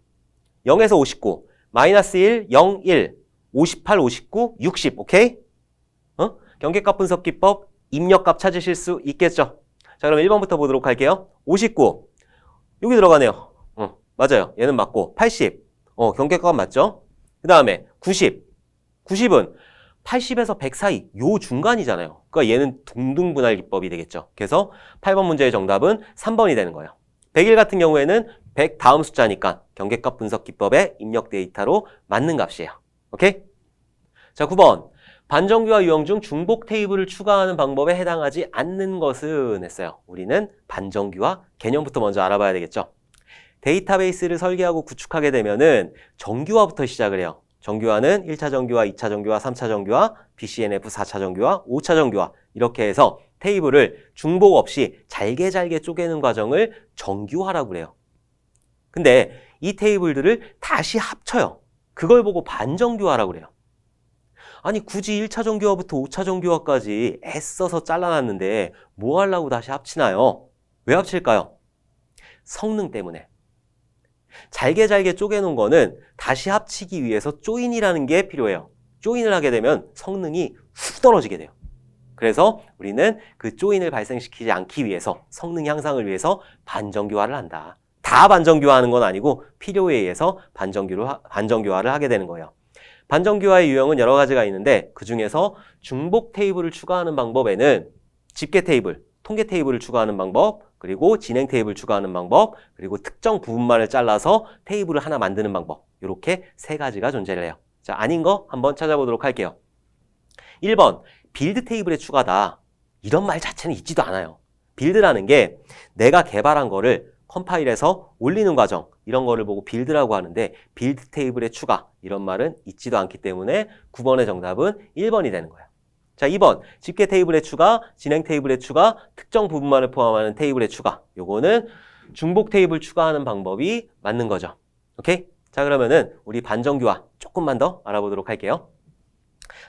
0에서 59, 마이너스 1, 0, 1, 58, 59, 60, 오케이? 경계값 분석 기법 입력값 찾으실 수 있겠죠? 자, 그럼 1번부터 보도록 할게요. 59, 여기 들어가네요. 맞아요. 얘는 맞고 80, 경계값 맞죠? 그 다음에 90, 90은 80에서 100 사이 요 중간이잖아요. 그러니까 얘는 동등분할 기법이 되겠죠. 그래서 8번 문제의 정답은 3번이 되는 거예요. 101 같은 경우에는 100 다음 숫자니까 경계값 분석 기법의 입력 데이터로 맞는 값이에요. 오케이? 자, 9번. 반정규와 유형 중 중복 테이블을 추가하는 방법에 해당하지 않는 것은 했어요. 우리는 반정규와 개념부터 먼저 알아봐야 되겠죠. 데이터베이스를 설계하고 구축하게 되면은 정규화부터 시작을 해요. 정규화는 1차 정규화, 2차 정규화, 3차 정규화, BCNF 4차 정규화, 5차 정규화 이렇게 해서 테이블을 중복 없이 잘게 쪼개는 과정을 정규화라고 그래요. 근데 이 테이블들을 다시 합쳐요. 그걸 보고 반정규화라고 그래요. 아니 굳이 1차 정규화부터 5차 정규화까지 애써서 잘라놨는데 뭐 하려고 다시 합치나요? 왜 합칠까요? 성능 때문에. 잘게 쪼개놓은 거는 다시 합치기 위해서 조인이라는 게 필요해요. 조인을 하게 되면 성능이 훅 떨어지게 돼요. 그래서 우리는 그 조인을 발생시키지 않기 위해서 성능 향상을 위해서 반정규화를 한다. 다 반정규화하는 건 아니고 필요에 의해서 반정규화를 하게 되는 거예요. 반정규화의 유형은 여러 가지가 있는데 그 중에서 중복 테이블을 추가하는 방법에는 집계 테이블, 통계 테이블을 추가하는 방법, 그리고 진행 테이블 추가하는 방법, 그리고 특정 부분만을 잘라서 테이블을 하나 만드는 방법 이렇게 세 가지가 존재를 해요. 자, 아닌 거 한번 찾아보도록 할게요. 1번, 빌드 테이블에 추가다. 이런 말 자체는 있지도 않아요. 빌드라는 게 내가 개발한 거를 컴파일해서 올리는 과정 이런 거를 보고 빌드라고 하는데 빌드 테이블에 추가 이런 말은 있지도 않기 때문에 9번의 정답은 1번이 되는 거예요. 자, 2번 집계 테이블에 추가, 진행 테이블에 추가, 특정 부분만을 포함하는 테이블에 추가 요거는 중복 테이블 추가하는 방법이 맞는 거죠. 오케이? 자, 그러면은 우리 반정규화 조금만 더 알아보도록 할게요.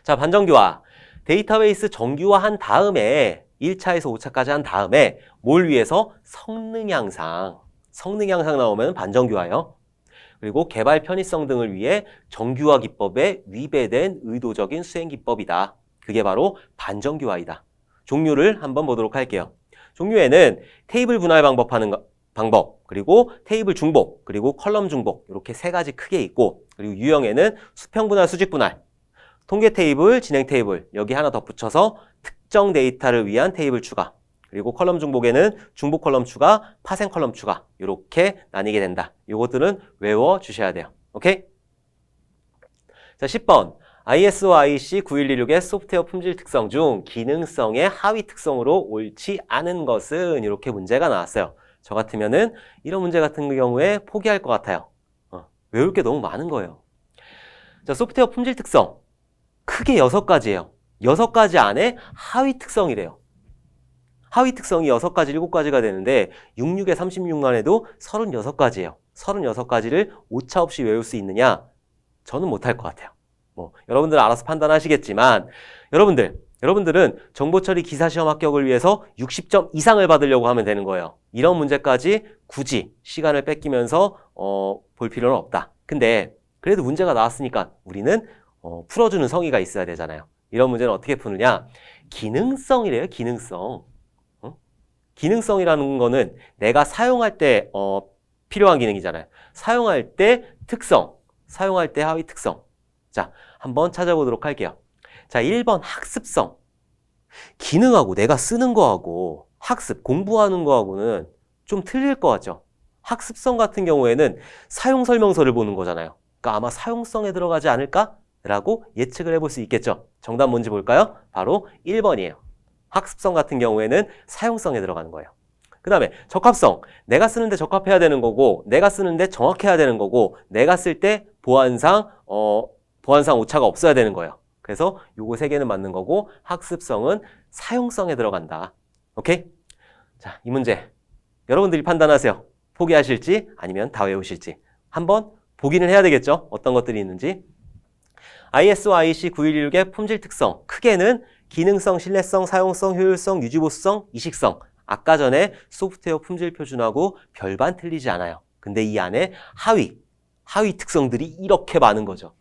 자, 반정규화 데이터베이스 정규화한 다음에 1차에서 5차까지 한 다음에 뭘 위해서? 성능 향상 나오면 반정규화예요. 그리고 개발 편의성 등을 위해 정규화 기법에 위배된 의도적인 수행 기법이다. 그게 바로 반정규화이다. 종류를 한번 보도록 할게요. 종류에는 테이블 분할 방법, 그리고 테이블 중복, 그리고 컬럼 중복 이렇게 세 가지 크게 있고 그리고 유형에는 수평 분할, 수직 분할, 통계 테이블, 진행 테이블 여기 하나 덧붙여서 특정 데이터를 위한 테이블 추가 그리고 컬럼 중복에는 중복 컬럼 추가, 파생 컬럼 추가 이렇게 나뉘게 된다. 요것들은 외워주셔야 돼요. 오케이? 자, 10번 ISO IEC 9126의 소프트웨어 품질 특성 중 기능성의 하위 특성으로 옳지 않은 것은 이렇게 문제가 나왔어요. 저 같으면은 이런 문제 같은 경우에 포기할 것 같아요. 외울 게 너무 많은 거예요. 자, 소프트웨어 품질 특성 크게 6가지예요. 6가지 안에 하위 특성이래요. 하위 특성이 6가지, 7가지가 되는데 66에 36만 해도 36가지예요. 36가지를 오차없이 외울 수 있느냐? 저는 못할 것 같아요. 뭐 여러분들 알아서 판단하시겠지만 여러분들은 정보처리 기사시험 합격을 위해서 60점 이상을 받으려고 하면 되는 거예요. 이런 문제까지 굳이 시간을 뺏기면서 볼 필요는 없다. 근데 그래도 문제가 나왔으니까 우리는 풀어주는 성의가 있어야 되잖아요. 이런 문제는 어떻게 푸느냐? 기능성이래요. 기능성. 기능성이라는 거는 내가 사용할 때 필요한 기능이잖아요. 사용할 때 특성, 사용할 때 하위 특성. 자, 한번 찾아보도록 할게요. 자, 1번 학습성. 기능하고 내가 쓰는 거하고 학습, 공부하는 거하고는 좀 틀릴 것 같죠? 학습성 같은 경우에는 사용 설명서를 보는 거잖아요. 그러니까 아마 사용성에 들어가지 않을까라고 예측을 해볼 수 있겠죠. 정답 뭔지 볼까요? 바로 1번이에요. 학습성 같은 경우에는 사용성에 들어가는 거예요. 그 다음에 적합성. 내가 쓰는데 적합해야 되는 거고 내가 쓰는데 정확해야 되는 거고 내가 쓸 때 보안상 오차가 없어야 되는 거예요. 그래서 요거 3개는 맞는 거고 학습성은 사용성에 들어간다. 오케이? 자, 이 문제 여러분들이 판단하세요. 포기하실지 아니면 다 외우실지. 한번 보기는 해야 되겠죠? 어떤 것들이 있는지. ISO IEC 9116의 품질 특성. 크게는 기능성, 신뢰성, 사용성, 효율성, 유지보수성, 이식성. 아까 전에 소프트웨어 품질 표준하고 별반 틀리지 않아요. 근데 이 안에 하위 특성들이 이렇게 많은 거죠.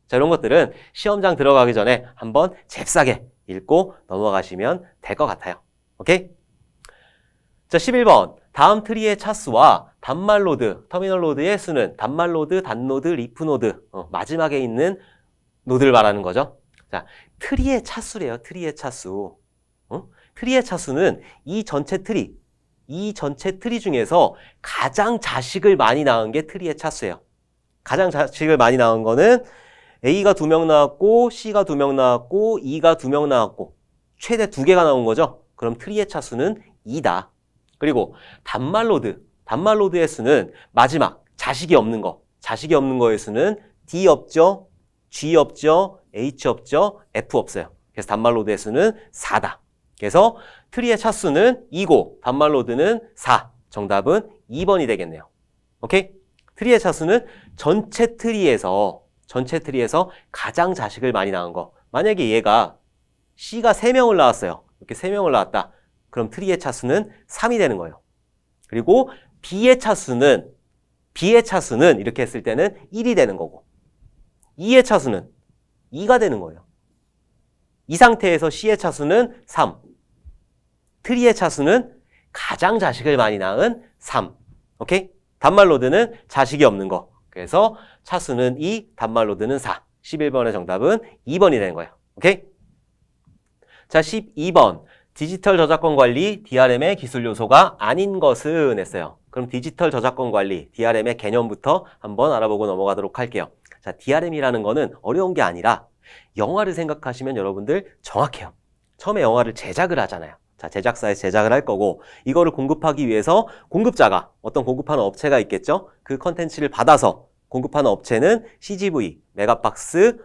자, 이런 것들은 시험장 들어가기 전에 한번 잽싸게 읽고 넘어가시면 될 것 같아요. 오케이? 자, 11번. 다음 트리의 차수와 단말 노드, 터미널 노드의 수는 단말 노드, 단노드, 리프 노드. 마지막에 있는 노드를 말하는 거죠. 자, 트리의 차수래요. 트리의 차수. 트리의 차수는 이 전체 트리 중에서 가장 자식을 많이 낳은 게 트리의 차수예요. 가장 자식을 많이 낳은 거는 A가 2명 나왔고 C가 2명 나왔고 E가 2명 나왔고 최대 2개가 나온 거죠. 그럼 트리의 차수는 2다. 그리고 단말 로드의 수는 마지막 자식이 없는 거의 수는 D 없죠, G 없죠, H 없죠, F 없어요. 그래서 단말 로드의 수는 4다. 그래서 트리의 차수는 2고 단말 로드는 4. 정답은 2번이 되겠네요. 오케이? 트리의 차수는 전체 트리에서 가장 자식을 많이 낳은 거. 만약에 얘가 C가 3명을 낳았어요. 이렇게 3명을 낳았다. 그럼 트리의 차수는 3이 되는 거예요. 그리고 B의 차수는 이렇게 했을 때는 1이 되는 거고 E의 차수는 2가 되는 거예요. 이 상태에서 C의 차수는 3. 트리의 차수는 가장 자식을 많이 낳은 3. 오케이? 단말 로드는 자식이 없는 거. 그래서 차수는 2, 단말 로드는 4. 11번의 정답은 2번이 되는 거예요. 오케이? 자, 12번. 디지털 저작권 관리, DRM의 기술 요소가 아닌 것은 했어요. 그럼 디지털 저작권 관리, DRM의 개념부터 한번 알아보고 넘어가도록 할게요. 자, DRM이라는 거는 어려운 게 아니라 영화를 생각하시면 여러분들 정확해요. 처음에 영화를 제작을 하잖아요. 자, 제작사에서 제작을 할 거고 이거를 공급하기 위해서 공급자가 어떤 공급하는 업체가 있겠죠. 그 컨텐츠를 받아서 공급하는 업체는 CGV, 메가박스,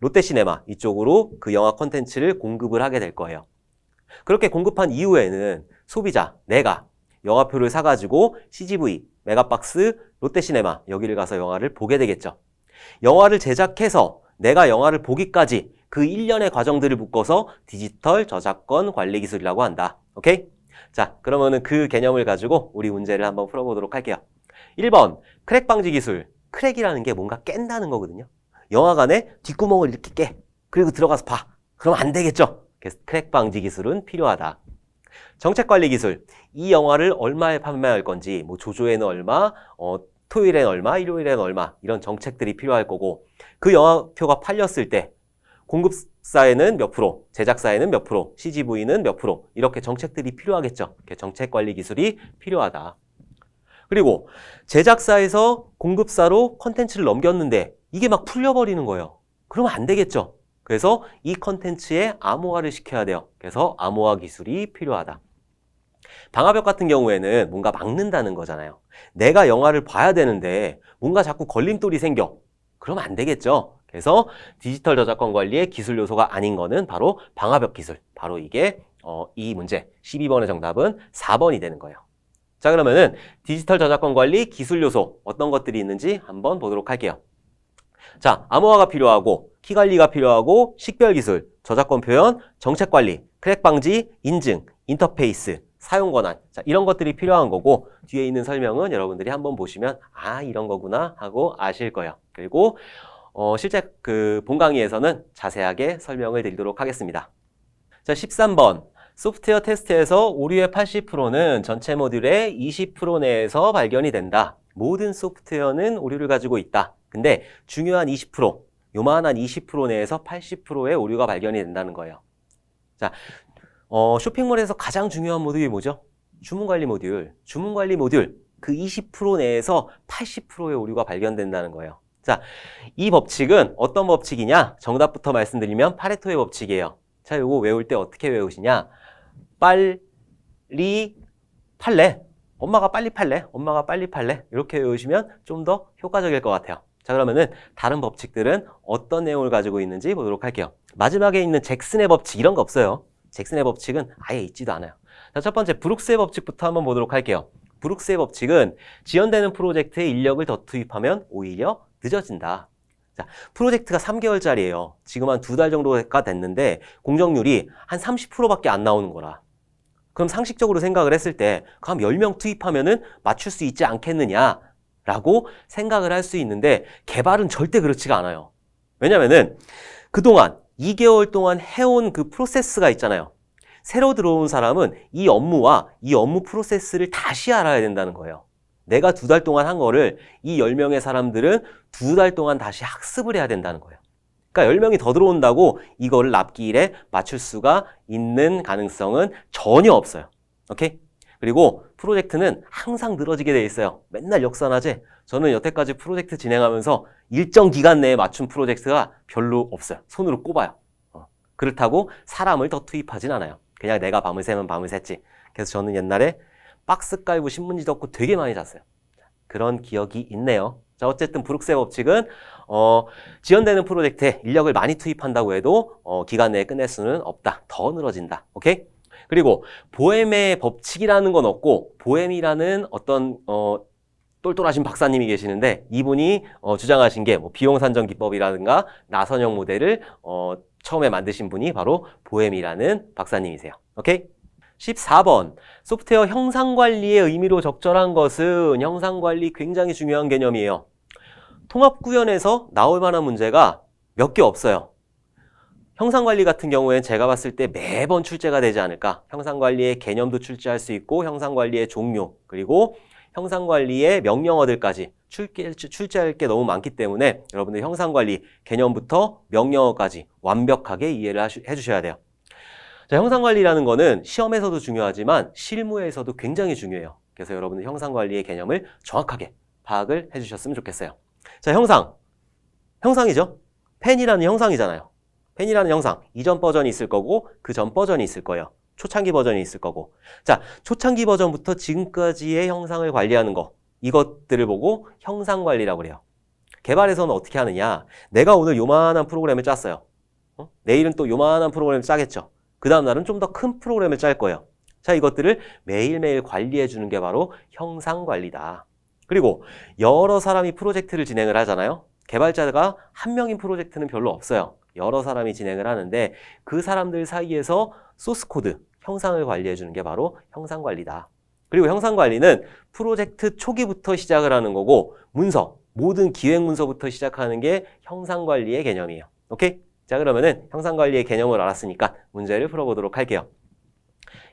롯데시네마 이쪽으로 그 영화 컨텐츠를 공급을 하게 될 거예요. 그렇게 공급한 이후에는 소비자, 내가 영화표를 사가지고 CGV, 메가박스, 롯데시네마 여기를 가서 영화를 보게 되겠죠. 영화를 제작해서 내가 영화를 보기까지 그 일련의 과정들을 묶어서 디지털 저작권 관리 기술이라고 한다. 오케이? 자, 그러면은 그 개념을 가지고 우리 문제를 한번 풀어보도록 할게요. 1번, 크랙 방지 기술. 크랙이라는 게 뭔가 깬다는 거거든요. 영화관에 뒷구멍을 이렇게 깨. 그리고 들어가서 봐. 그럼 안 되겠죠? 그래서 크랙 방지 기술은 필요하다. 정책 관리 기술. 이 영화를 얼마에 판매할 건지, 조조에는 얼마, 토요일엔 얼마, 일요일엔 얼마 이런 정책들이 필요할 거고 그 영화표가 팔렸을 때 공급사에는 몇 프로, 제작사에는 몇 프로, CGV는 몇 프로 이렇게 정책들이 필요하겠죠. 정책 관리 기술이 필요하다. 그리고 제작사에서 공급사로 컨텐츠를 넘겼는데 이게 막 풀려버리는 거예요. 그러면 안 되겠죠. 그래서 이 컨텐츠에 암호화를 시켜야 돼요. 그래서 암호화 기술이 필요하다. 방화벽 같은 경우에는 뭔가 막는다는 거잖아요. 내가 영화를 봐야 되는데 뭔가 자꾸 걸림돌이 생겨. 그러면 안 되겠죠. 그래서 디지털 저작권 관리의 기술 요소가 아닌 거는 바로 방화벽 기술. 바로 이게 이 문제 12번의 정답은 4번이 되는 거예요. 자, 그러면은 디지털 저작권 관리 기술 요소 어떤 것들이 있는지 한번 보도록 할게요. 자, 암호화가 필요하고 키 관리가 필요하고 식별 기술, 저작권 표현, 정책 관리, 크랙 방지, 인증, 인터페이스, 사용 권한. 자, 이런 것들이 필요한 거고 뒤에 있는 설명은 여러분들이 한번 보시면 아, 이런 거구나 하고 아실 거예요. 그리고 실제 그 본 강의에서는 자세하게 설명을 드리도록 하겠습니다. 자, 13번. 소프트웨어 테스트에서 오류의 80%는 전체 모듈의 20% 내에서 발견이 된다. 모든 소프트웨어는 오류를 가지고 있다. 근데 중요한 20%, 요만한 20% 내에서 80%의 오류가 발견이 된다는 거예요. 자, 쇼핑몰에서 가장 중요한 모듈이 뭐죠? 주문관리 모듈. 주문관리 모듈 그 20% 내에서 80%의 오류가 발견된다는 거예요. 자, 이 법칙은 어떤 법칙이냐? 정답부터 말씀드리면 파레토의 법칙이에요. 자, 요거 외울 때 어떻게 외우시냐? 빨리 팔래. 엄마가 빨리 팔래. 엄마가 빨리 팔래. 이렇게 외우시면 좀 더 효과적일 것 같아요. 자, 그러면은 다른 법칙들은 어떤 내용을 가지고 있는지 보도록 할게요. 마지막에 있는 잭슨의 법칙 이런 거 없어요. 잭슨의 법칙은 아예 있지도 않아요. 자, 첫 번째 브룩스의 법칙부터 한번 보도록 할게요. 브룩스의 법칙은 지연되는 프로젝트에 인력을 더 투입하면 오히려 늦어진다. 자, 프로젝트가 3개월짜리예요. 지금 한 2달 정도가 됐는데 공정률이 한 30%밖에 안 나오는 거라. 그럼 상식적으로 생각을 했을 때 그럼 10명 투입하면은 맞출 수 있지 않겠느냐라고 생각을 할 수 있는데 개발은 절대 그렇지가 않아요. 왜냐면은 그동안 2개월 동안 해온 그 프로세스가 있잖아요. 새로 들어온 사람은 이 업무와 이 업무 프로세스를 다시 알아야 된다는 거예요. 내가 2달 동안 한 거를 이 10명의 사람들은 2달 동안 다시 학습을 해야 된다는 거예요. 그러니까 10명이 더 들어온다고 이거를 납기일에 맞출 수가 있는 가능성은 전혀 없어요. 오케이? 그리고 프로젝트는 항상 늘어지게 돼 있어요. 맨날 역산하지? 저는 여태까지 프로젝트 진행하면서 일정 기간 내에 맞춘 프로젝트가 별로 없어요. 손으로 꼽아요. 그렇다고 사람을 더 투입하진 않아요. 그냥 내가 밤을 새면 밤을 샜지. 그래서 저는 옛날에 박스 깔고 신문지 덮고 되게 많이 잤어요. 그런 기억이 있네요. 자, 어쨌든 브룩스의 법칙은 지연되는 프로젝트에 인력을 많이 투입한다고 해도 기간 내에 끝낼 수는 없다. 더 늘어진다. 오케이? 그리고 보엠의 법칙이라는 건 없고 보엠이라는 어떤 똘똘하신 박사님이 계시는데 이분이 주장하신 게 뭐 비용 산정 기법이라든가 나선형 모델을 처음에 만드신 분이 바로 보엠이라는 박사님이세요. 오케이? 14번. 소프트웨어 형상관리의 의미로 적절한 것은 형상관리 굉장히 중요한 개념이에요. 통합구현에서 나올 만한 문제가 몇 개 없어요. 형상관리 같은 경우에는 제가 봤을 때 매번 출제가 되지 않을까. 형상관리의 개념도 출제할 수 있고 형상관리의 종류 그리고 형상관리의 명령어들까지 출제할 게 너무 많기 때문에 여러분들 형상관리 개념부터 명령어까지 완벽하게 이해를 해주셔야 돼요. 자, 형상관리라는 거는 시험에서도 중요하지만 실무에서도 굉장히 중요해요. 그래서 여러분들 형상관리의 개념을 정확하게 파악을 해주셨으면 좋겠어요. 자, 형상이죠. 펜이라는 형상이잖아요. 펜이라는 형상, 이전 버전이 있을 거고 그 전 버전이 있을 거예요. 초창기 버전이 있을 거고. 자, 초창기 버전부터 지금까지의 형상을 관리하는 거, 이것들을 보고 형상관리라고 그래요. 개발에서는 어떻게 하느냐? 내가 오늘 요만한 프로그램을 짰어요. 내일은 또 요만한 프로그램을 짜겠죠. 그 다음 날은 좀 더 큰 프로그램을 짤 거예요. 자, 이것들을 매일매일 관리해 주는 게 바로 형상관리다. 그리고 여러 사람이 프로젝트를 진행을 하잖아요. 개발자가 한 명인 프로젝트는 별로 없어요. 여러 사람이 진행을 하는데 그 사람들 사이에서 소스코드, 형상을 관리해 주는 게 바로 형상관리다. 그리고 형상관리는 프로젝트 초기부터 시작을 하는 거고 문서, 모든 기획 문서부터 시작하는 게 형상관리의 개념이에요. 오케이? 자, 그러면은 형상관리의 개념을 알았으니까 문제를 풀어보도록 할게요.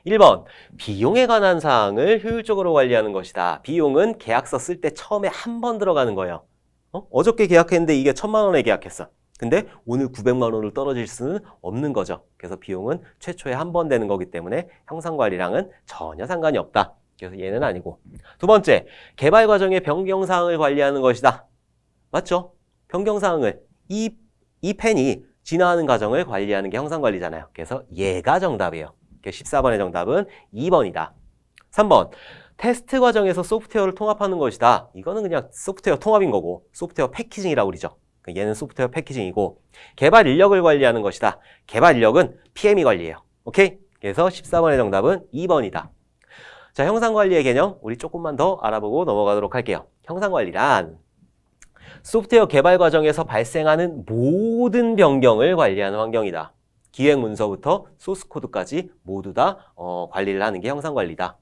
1번, 비용에 관한 사항을 효율적으로 관리하는 것이다. 비용은 계약서 쓸 때 처음에 한 번 들어가는 거예요. 어저께 계약했는데 이게 1,000만 원에 계약했어. 근데 오늘 900만 원으로 떨어질 수는 없는 거죠. 그래서 비용은 최초에 한 번 되는 거기 때문에 형상관리랑은 전혀 상관이 없다. 그래서 얘는 아니고. 두 번째, 개발 과정의 변경사항을 관리하는 것이다. 맞죠? 변경사항을. 이 펜이 진화하는 과정을 관리하는 게 형상관리잖아요. 그래서 얘가 정답이에요. 14번의 정답은 2번이다. 3번, 테스트 과정에서 소프트웨어를 통합하는 것이다. 이거는 그냥 소프트웨어 통합인 거고 소프트웨어 패키징이라고 그러죠. 얘는 소프트웨어 패키징이고 개발 인력을 관리하는 것이다. 개발 인력은 PM이 관리해요. 오케이? 그래서 14번의 정답은 2번이다. 자, 형상관리의 개념 우리 조금만 더 알아보고 넘어가도록 할게요. 형상관리란 소프트웨어 개발 과정에서 발생하는 모든 변경을 관리하는 환경이다. 기획 문서부터 소스 코드까지 모두 다 관리를 하는 게 형상관리다.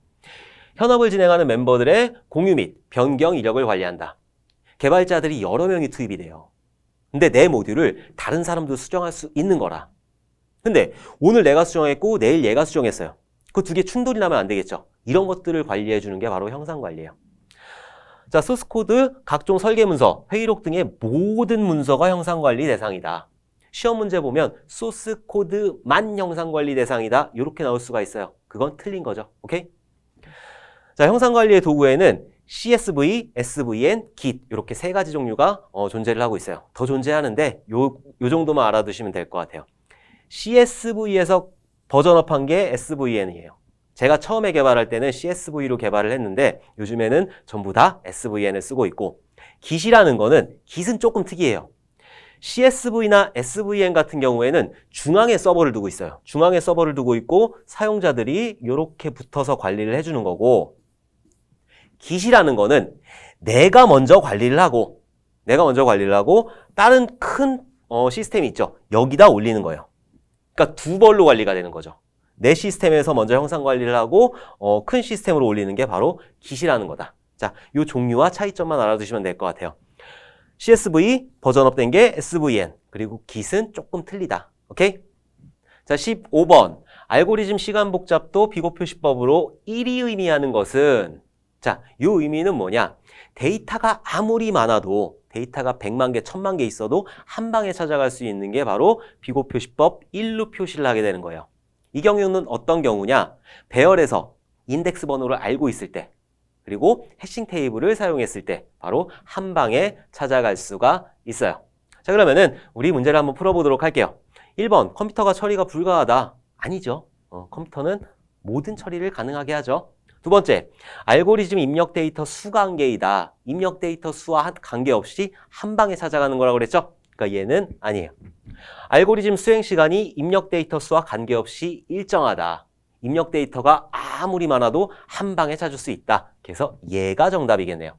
현업을 진행하는 멤버들의 공유 및 변경 이력을 관리한다. 개발자들이 여러 명이 투입이 돼요. 근데 내 모듈을 다른 사람도 수정할 수 있는 거라. 근데 오늘 내가 수정했고 내일 얘가 수정했어요. 그 두 개 충돌이 나면 안 되겠죠. 이런 것들을 관리해 주는 게 바로 형상관리예요. 자, 소스코드, 각종 설계 문서, 회의록 등의 모든 문서가 형상관리 대상이다. 시험 문제 보면 소스코드만 형상관리 대상이다. 이렇게 나올 수가 있어요. 그건 틀린 거죠. 오케이? 자, 형상관리의 도구에는 CSV, SVN, Git 이렇게 세 가지 종류가 존재를 하고 있어요. 더 존재하는데 요 정도만 알아두시면 될 것 같아요. CSV에서 버전업한 게 SVN이에요. 제가 처음에 개발할 때는 CSV로 개발을 했는데 요즘에는 전부 다 SVN을 쓰고 있고 Git이라는 거는 Git은 조금 특이해요. CSV나 SVN 같은 경우에는 중앙에 서버를 두고 있어요. 중앙에 서버를 두고 있고 사용자들이 이렇게 붙어서 관리를 해주는 거고 Git이라는 거는 내가 먼저 관리를 하고 다른 큰 시스템이 있죠. 여기다 올리는 거예요. 그러니까 두 벌로 관리가 되는 거죠. 내 시스템에서 먼저 형상 관리를 하고 큰 시스템으로 올리는 게 바로 Git이라는 거다. 자, 요 종류와 차이점만 알아두시면 될 것 같아요. CSV 버전업된 게 SVN 그리고 Git은 조금 틀리다. 오케이? 자, 15번 알고리즘 시간 복잡도 비고 표시법으로 1이 의미하는 것은 자, 요 의미는 뭐냐? 데이터가 아무리 많아도 데이터가 100만 개, 1000만 개 있어도 한 방에 찾아갈 수 있는 게 바로 비고 표시법 1로 표시를 하게 되는 거예요. 이 경우는 어떤 경우냐? 배열에서 인덱스 번호를 알고 있을 때 그리고 해싱 테이블을 사용했을 때 바로 한 방에 찾아갈 수가 있어요. 자, 그러면은 우리 문제를 한번 풀어보도록 할게요. 1번 컴퓨터가 처리가 불가하다. 아니죠. 컴퓨터는 모든 처리를 가능하게 하죠. 두 번째, 알고리즘 입력 데이터 수 관계이다. 입력 데이터 수와 관계없이 한 방에 찾아가는 거라고 그랬죠? 그러니까 얘는 아니에요. 알고리즘 수행 시간이 입력 데이터 수와 관계없이 일정하다. 입력 데이터가 아무리 많아도 한 방에 찾을 수 있다. 그래서 얘가 정답이겠네요.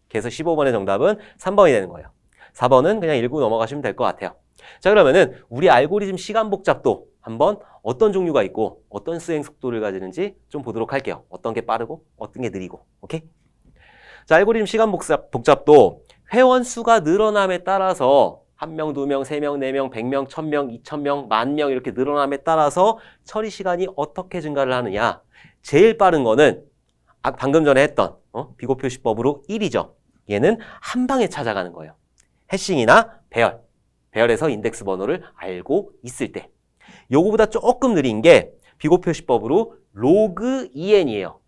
그래서 15번의 정답은 3번이 되는 거예요. 4번은 그냥 읽고 넘어가시면 될 것 같아요. 자, 그러면은 우리 알고리즘 시간 복잡도 한번 어떤 종류가 있고 어떤 수행 속도를 가지는지 좀 보도록 할게요. 어떤 게 빠르고 어떤 게 느리고. 오케이? 자, 알고리즘 시간 복잡도 회원 수가 늘어남에 따라서 1명, 2명, 3명, 4명, 100명, 1000명, 2000명, 10,000명 이렇게 늘어남에 따라서 처리 시간이 어떻게 증가를 하느냐. 제일 빠른 거는 방금 전에 했던 비고 표시법으로 1이죠. 얘는 한 방에 찾아가는 거예요. 해싱이나 배열에서 인덱스 번호를 알고 있을 때. 요거보다 조금 느린 게 비고 표시법으로 로그 EN이에요.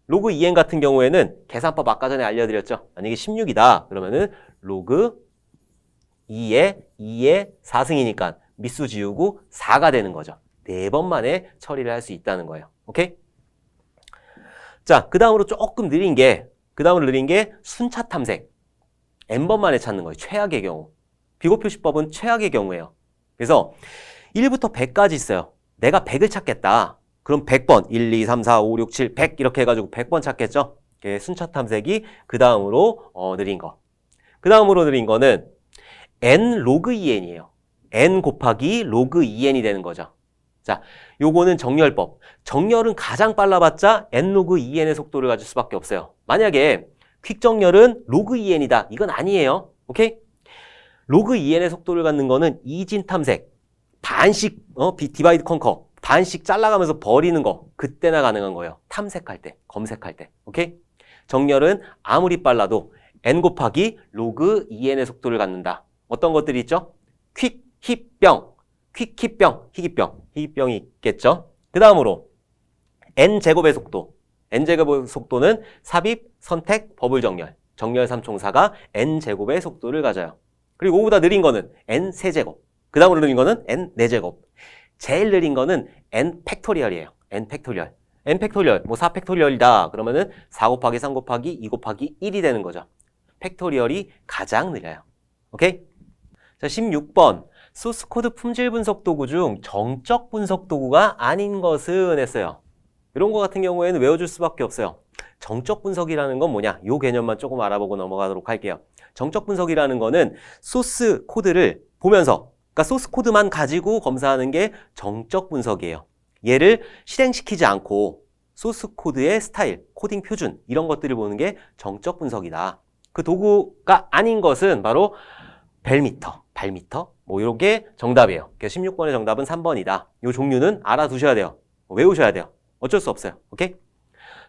로그 EN 같은 경우에는 계산법 아까 전에 알려드렸죠. 만약에 16이다 그러면은 로그 2의 4승이니까 미수 지우고 4가 되는 거죠. 4번 만에 처리를 할 수 있다는 거예요. 오케이? 자, 그 다음으로 조금 느린 게 순차 탐색. n번 만에 찾는 거예요. 최악의 경우. 비고 표시법은 최악의 경우예요. 그래서 1부터 100까지 있어요. 내가 100을 찾겠다. 그럼 100번, 1, 2, 3, 4, 5, 6, 7, 100 이렇게 해가지고 100번 찾겠죠? 순차 탐색이 그 다음으로 느린 거. 그 다음으로 느린 거는 n 로그 en이에요. n 곱하기 로그 en이 되는 거죠. 자, 요거는 정렬법. 정렬은 가장 빨라봤자 n 로그 en의 속도를 가질 수밖에 없어요. 만약에 퀵 정렬은 로그 en이다. 이건 아니에요. 오케이? 로그 en의 속도를 갖는 거는 이진 탐색. 반씩 디바이드 컨커. 반씩 잘라가면서 버리는 거. 그때나 가능한 거예요. 탐색할 때, 검색할 때. 오케이? 정렬은 아무리 빨라도 n 곱하기 로그 en의 속도를 갖는다. 어떤 것들이 있죠? 퀵, 힙병, 퀵, 힙병, 희귀병이 있겠죠? 그 다음으로 n제곱의 속도. n제곱의 속도는 삽입, 선택, 버블 정렬. 정렬 3총사가 n제곱의 속도를 가져요. 그리고 5보다 느린 거는 n세제곱. 그 다음으로 느린 거는 n4제곱. 제일 느린 거는 n팩토리얼이에요. n팩토리얼. n팩토리얼, 4팩토리얼이다. 그러면은 4 곱하기 3 곱하기 2 곱하기 1이 되는 거죠. 팩토리얼이 가장 느려요. 오케이? 자, 16번. 소스 코드 품질 분석 도구 중 정적 분석 도구가 아닌 것은 했어요. 이런 거 같은 경우에는 외워줄 수밖에 없어요. 정적 분석이라는 건 뭐냐? 이 개념만 조금 알아보고 넘어가도록 할게요. 정적 분석이라는 거는 소스 코드를 보면서, 그러니까 소스 코드만 가지고 검사하는 게 정적 분석이에요. 얘를 실행시키지 않고 소스 코드의 스타일, 코딩 표준 이런 것들을 보는 게 정적 분석이다. 그 도구가 아닌 것은 바로 벨미터, 발미터 뭐 이런 게 정답이에요. 그래서 16번의 정답은 3번이다. 이 종류는 알아두셔야 돼요. 외우셔야 돼요. 어쩔 수 없어요. 오케이?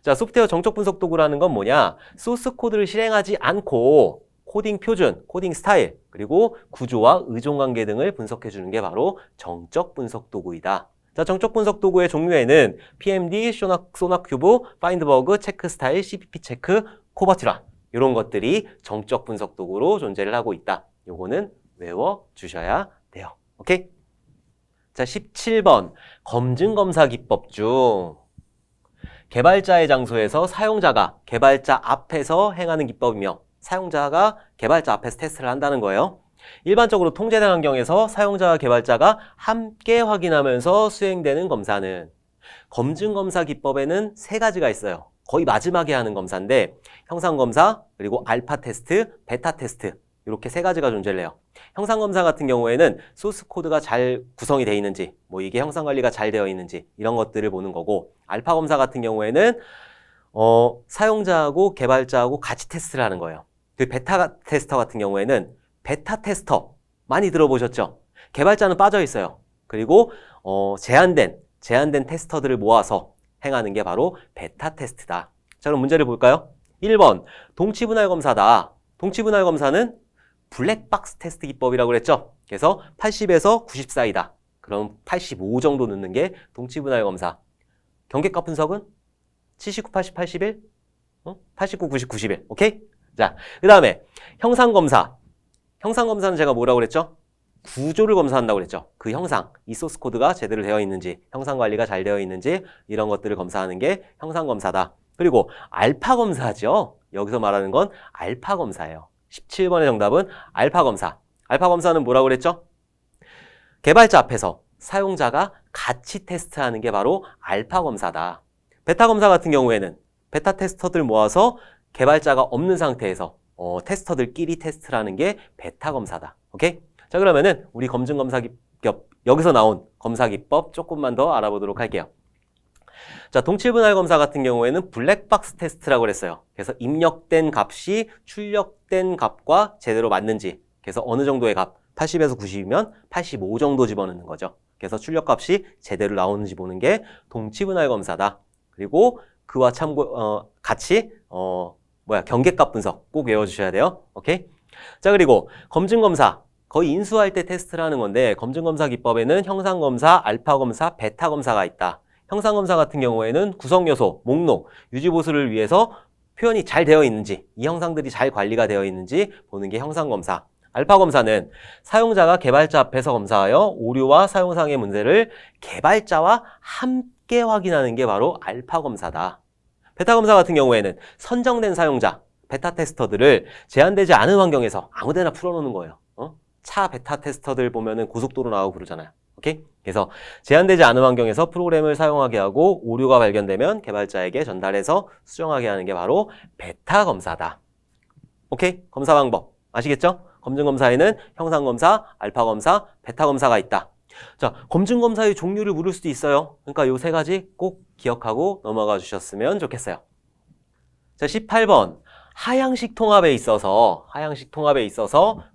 자, 소프트웨어 정적 분석 도구라는 건 뭐냐? 소스 코드를 실행하지 않고 코딩 표준, 코딩 스타일, 그리고 구조와 의존관계 등을 분석해 주는 게 바로 정적 분석 도구이다. 자, 정적 분석 도구의 종류에는 PMD, 소나큐브, 파인드버그, 체크 스타일, CPP 체크, 코버티라 이런 것들이 정적 분석 도구로 존재를 하고 있다. 요거는 외워주셔야 돼요. 오케이? 자, 17번. 검증검사 기법 중 개발자의 장소에서 사용자가 개발자 앞에서 행하는 기법이며 사용자가 개발자 앞에서 테스트를 한다는 거예요. 일반적으로 통제된 환경에서 사용자와 개발자가 함께 확인하면서 수행되는 검사는 검증검사 기법에는 3가지가 있어요. 거의 마지막에 하는 검사인데 형상검사, 그리고 알파 테스트, 베타 테스트 이렇게 3가지가 존재를 해요. 형상검사 같은 경우에는 소스 코드가 잘 구성이 되어 있는지, 뭐 이게 형상 관리가 잘 되어 있는지 이런 것들을 보는 거고, 알파 검사 같은 경우에는 사용자하고 개발자하고 같이 테스트를 하는 거예요. 그 베타 테스터 같은 경우에는 베타 테스터 많이 들어보셨죠? 개발자는 빠져 있어요. 그리고 제한된 테스터들을 모아서 행하는 게 바로 베타 테스트다. 자, 그럼 문제를 볼까요? 1번 동치분할 검사다. 동치분할 검사는 블랙박스 테스트 기법이라고 그랬죠? 그래서 80에서 90 사이다. 그럼 85 정도 넣는 게 동치분할 검사. 경계값 분석은 79, 80, 81? 89, 90, 91. 오케이? 자, 그 다음에 형상검사. 형상검사는 제가 뭐라고 그랬죠? 구조를 검사한다고 그랬죠? 그 형상, 이 소스 코드가 제대로 되어 있는지, 형상 관리가 잘 되어 있는지 이런 것들을 검사하는 게 형상검사다. 그리고 알파 검사죠? 여기서 말하는 건 알파 검사예요. 17번의 정답은 알파 검사. 알파 검사는 뭐라고 그랬죠? 개발자 앞에서 사용자가 같이 테스트하는 게 바로 알파 검사다. 베타 검사 같은 경우에는 베타 테스터들 모아서 개발자가 없는 상태에서 테스터들끼리 테스트를 하는 게 베타 검사다. 오케이? 자, 그러면은 우리 검증 검사 기법, 여기서 나온 검사 기법 조금만 더 알아보도록 할게요. 자, 동치분할 검사 같은 경우에는 블랙박스 테스트라고 그랬어요. 그래서 입력된 값이 출력된 값과 제대로 맞는지, 그래서 어느 정도의 값, 80에서 90이면 85 정도 집어넣는 거죠. 그래서 출력값이 제대로 나오는지 보는 게 동치분할 검사다. 그리고 그와 같이 경계값 분석 꼭 외워주셔야 돼요. 오케이? 자, 그리고 검증검사. 거의 인수할 때 테스트를 하는 건데, 검증검사 기법에는 형상검사, 알파검사, 베타검사가 있다. 형상검사 같은 경우에는 구성요소, 목록, 유지보수를 위해서 표현이 잘 되어 있는지, 이 형상들이 잘 관리가 되어 있는지 보는 게 형상검사. 알파검사는 사용자가 개발자 앞에서 검사하여 오류와 사용상의 문제를 개발자와 함께 확인하는 게 바로 알파검사다. 베타검사 같은 경우에는 선정된 사용자, 베타 테스터들을 제한되지 않은 환경에서 아무데나 풀어놓는 거예요. 차 베타 테스터들 보면은 고속도로 나오고 그러잖아요. 오케이? 그래서 제한되지 않은 환경에서 프로그램을 사용하게 하고 오류가 발견되면 개발자에게 전달해서 수정하게 하는 게 바로 베타 검사다. 오케이? 검사 방법 아시겠죠? 검증 검사에는 형상 검사, 알파 검사, 베타 검사가 있다. 자, 검증 검사의 종류를 물을 수도 있어요. 그러니까 요 3가지 꼭 기억하고 넘어가 주셨으면 좋겠어요. 자, 18번. 하향식 통합에 있어서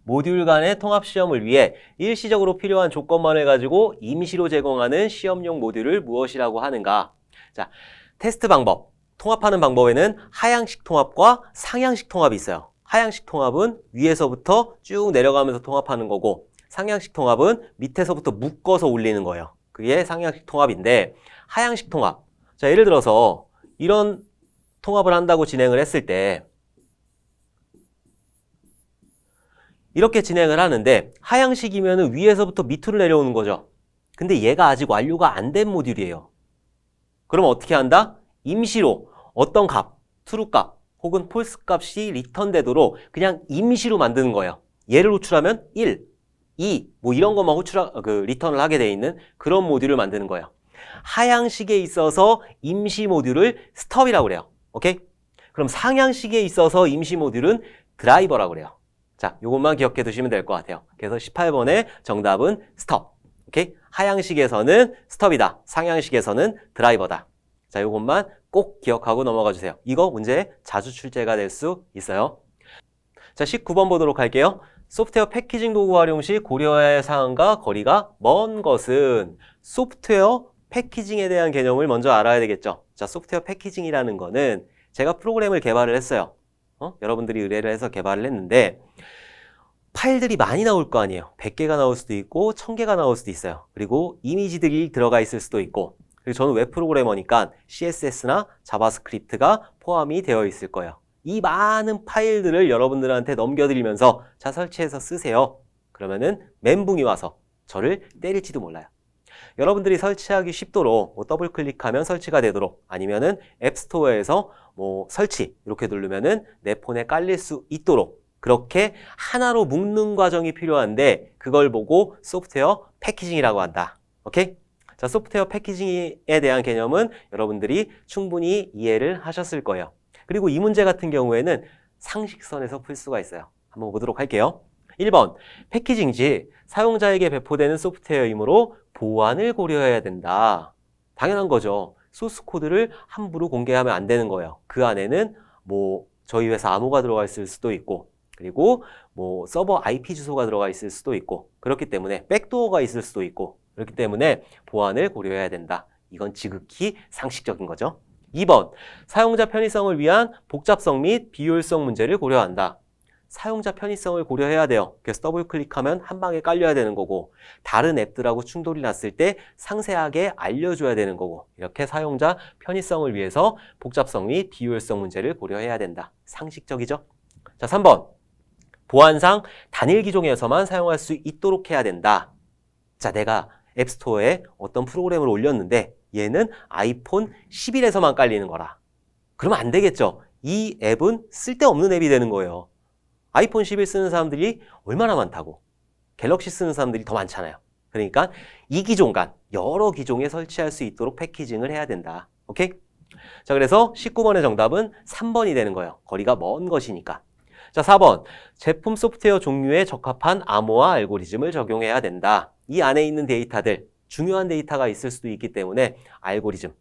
모듈 간의 통합 시험을 위해 일시적으로 필요한 조건만을 가지고 임시로 제공하는 시험용 모듈을 무엇이라고 하는가? 자, 테스트 방법, 통합하는 방법에는 하향식 통합과 상향식 통합이 있어요. 하향식 통합은 위에서부터 쭉 내려가면서 통합하는 거고, 상향식 통합은 밑에서부터 묶어서 올리는 거예요. 그게 상향식 통합인데, 하향식 통합. 자, 예를 들어서 이런 통합을 한다고 진행을 했을 때 이렇게 진행을 하는데 하향식이면 위에서부터 밑으로 내려오는 거죠. 근데 얘가 아직 완료가 안 된 모듈이에요. 그럼 어떻게 한다? 임시로 어떤 값, true 값 혹은 false 값이 리턴되도록 그냥 임시로 만드는 거예요. 얘를 호출하면 1, 뭐 이런 것만 리턴을 하게 돼 있는 그런 모듈을 만드는 거예요. 하향식에 있어서 임시 모듈을 스톱이라고 그래요. 오케이? 그럼 상향식에 있어서 임시 모듈은 드라이버라고 그래요. 자, 요것만 기억해 두시면 될 것 같아요. 그래서 18번의 정답은 스톱. 오케이? 하향식에서는 스톱이다. 상향식에서는 드라이버다. 자, 요것만 꼭 기억하고 넘어가 주세요. 이거 문제 자주 출제가 될 수 있어요. 자, 19번 보도록 할게요. 소프트웨어 패키징 도구 활용 시 고려해야 할 사항과 거리가 먼 것은 소프트웨어 패키징에 대한 개념을 먼저 알아야 되겠죠. 자, 소프트웨어 패키징이라는 거는 제가 프로그램을 개발을 했어요. 여러분들이 의뢰를 해서 개발을 했는데 파일들이 많이 나올 거 아니에요. 100개가 나올 수도 있고 1000개가 나올 수도 있어요. 그리고 이미지들이 들어가 있을 수도 있고, 그리고 저는 웹 프로그래머니까 CSS나 자바스크립트가 포함이 되어 있을 거예요. 이 많은 파일들을 여러분들한테 넘겨드리면서 자, 설치해서 쓰세요. 그러면은 멘붕이 와서 저를 때릴지도 몰라요. 여러분들이 설치하기 쉽도록 더블 클릭하면 설치가 되도록, 아니면은 앱스토어에서 설치 이렇게 누르면은 내 폰에 깔릴 수 있도록 그렇게 하나로 묶는 과정이 필요한데, 그걸 보고 소프트웨어 패키징이라고 한다. 오케이? 자, 소프트웨어 패키징에 대한 개념은 여러분들이 충분히 이해를 하셨을 거예요. 그리고 이 문제 같은 경우에는 상식선에서 풀 수가 있어요. 한번 보도록 할게요. 1번, 패키징 시 사용자에게 배포되는 소프트웨어이므로 보안을 고려해야 된다. 당연한 거죠. 소스 코드를 함부로 공개하면 안 되는 거예요. 그 안에는 저희 회사 암호가 들어가 있을 수도 있고, 그리고 서버 IP 주소가 들어가 있을 수도 있고, 그렇기 때문에 백도어가 있을 수도 있고, 그렇기 때문에 보안을 고려해야 된다. 이건 지극히 상식적인 거죠. 2번, 사용자 편의성을 위한 복잡성 및 비효율성 문제를 고려한다. 사용자 편의성을 고려해야 돼요. 그래서 더블 클릭하면 한 방에 깔려야 되는 거고, 다른 앱들하고 충돌이 났을 때 상세하게 알려줘야 되는 거고, 이렇게 사용자 편의성을 위해서 복잡성 및 비효율성 문제를 고려해야 된다. 상식적이죠? 자, 3번, 보안상 단일 기종에서만 사용할 수 있도록 해야 된다. 자, 내가 앱스토어에 어떤 프로그램을 올렸는데 얘는 아이폰 11에서만 깔리는 거라. 그러면 안 되겠죠. 이 앱은 쓸데없는 앱이 되는 거예요. 아이폰 11 쓰는 사람들이 얼마나 많다고. 갤럭시 쓰는 사람들이 더 많잖아요. 그러니까 이 기종 간 여러 기종에 설치할 수 있도록 패키징을 해야 된다. 오케이? 자, 그래서 19번의 정답은 3번이 되는 거예요. 거리가 먼 것이니까. 자, 4번, 제품 소프트웨어 종류에 적합한 암호화 알고리즘을 적용해야 된다. 이 안에 있는 데이터들, 중요한 데이터가 있을 수도 있기 때문에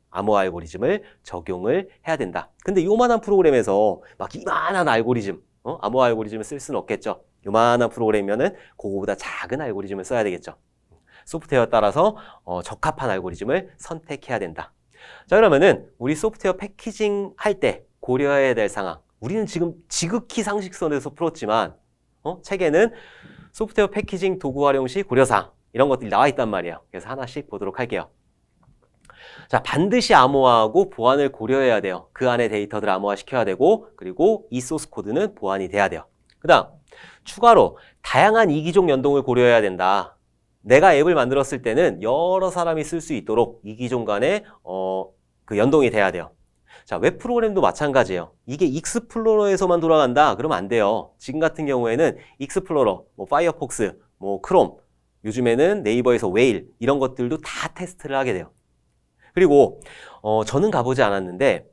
암호화 알고리즘을 적용을 해야 된다. 근데 요만한 프로그램에서 막 이만한 알고리즘, 암호화 알고리즘을 쓸 수는 없겠죠. 요만한 프로그램이면은 그거보다 작은 알고리즘을 써야 되겠죠. 소프트웨어 따라서 적합한 알고리즘을 선택해야 된다. 자, 그러면은 우리 소프트웨어 패키징 할 때 고려해야 될 상황, 우리는 지금 지극히 상식선에서 풀었지만 책에는 소프트웨어 패키징 도구 활용 시 고려사항 이런 것들이 나와 있단 말이에요. 그래서 하나씩 보도록 할게요. 자, 반드시 암호화하고 보안을 고려해야 돼요. 그 안에 데이터들을 암호화 시켜야 되고, 그리고 이 소스 코드는 보안이 돼야 돼요. 그 다음 추가로 다양한 이기종 연동을 고려해야 된다. 내가 앱을 만들었을 때는 여러 사람이 쓸 수 있도록 이기종 간에 그 연동이 돼야 돼요. 자, 웹 프로그램도 마찬가지예요. 이게 익스플로러에서만 돌아간다? 그러면 안 돼요. 지금 같은 경우에는 익스플로러, 파이어폭스, 크롬, 요즘에는 네이버에서 웨일 이런 것들도 다 테스트를 하게 돼요. 그리고 저는 가보지 않았는데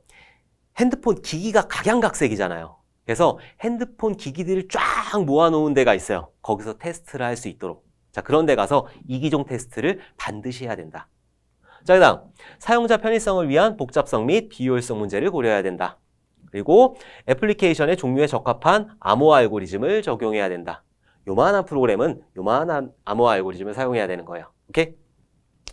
핸드폰 기기가 각양각색이잖아요. 그래서 핸드폰 기기들을 쫙 모아놓은 데가 있어요. 거기서 테스트를 할 수 있도록. 자, 그런 데 가서 이기종 테스트를 반드시 해야 된다. 자, 그 다음 사용자 편의성을 위한 복잡성 및 비효율성 문제를 고려해야 된다. 그리고 애플리케이션의 종류에 적합한 암호화 알고리즘을 적용해야 된다. 요만한 프로그램은 요만한 암호화 알고리즘을 사용해야 되는 거예요. 오케이?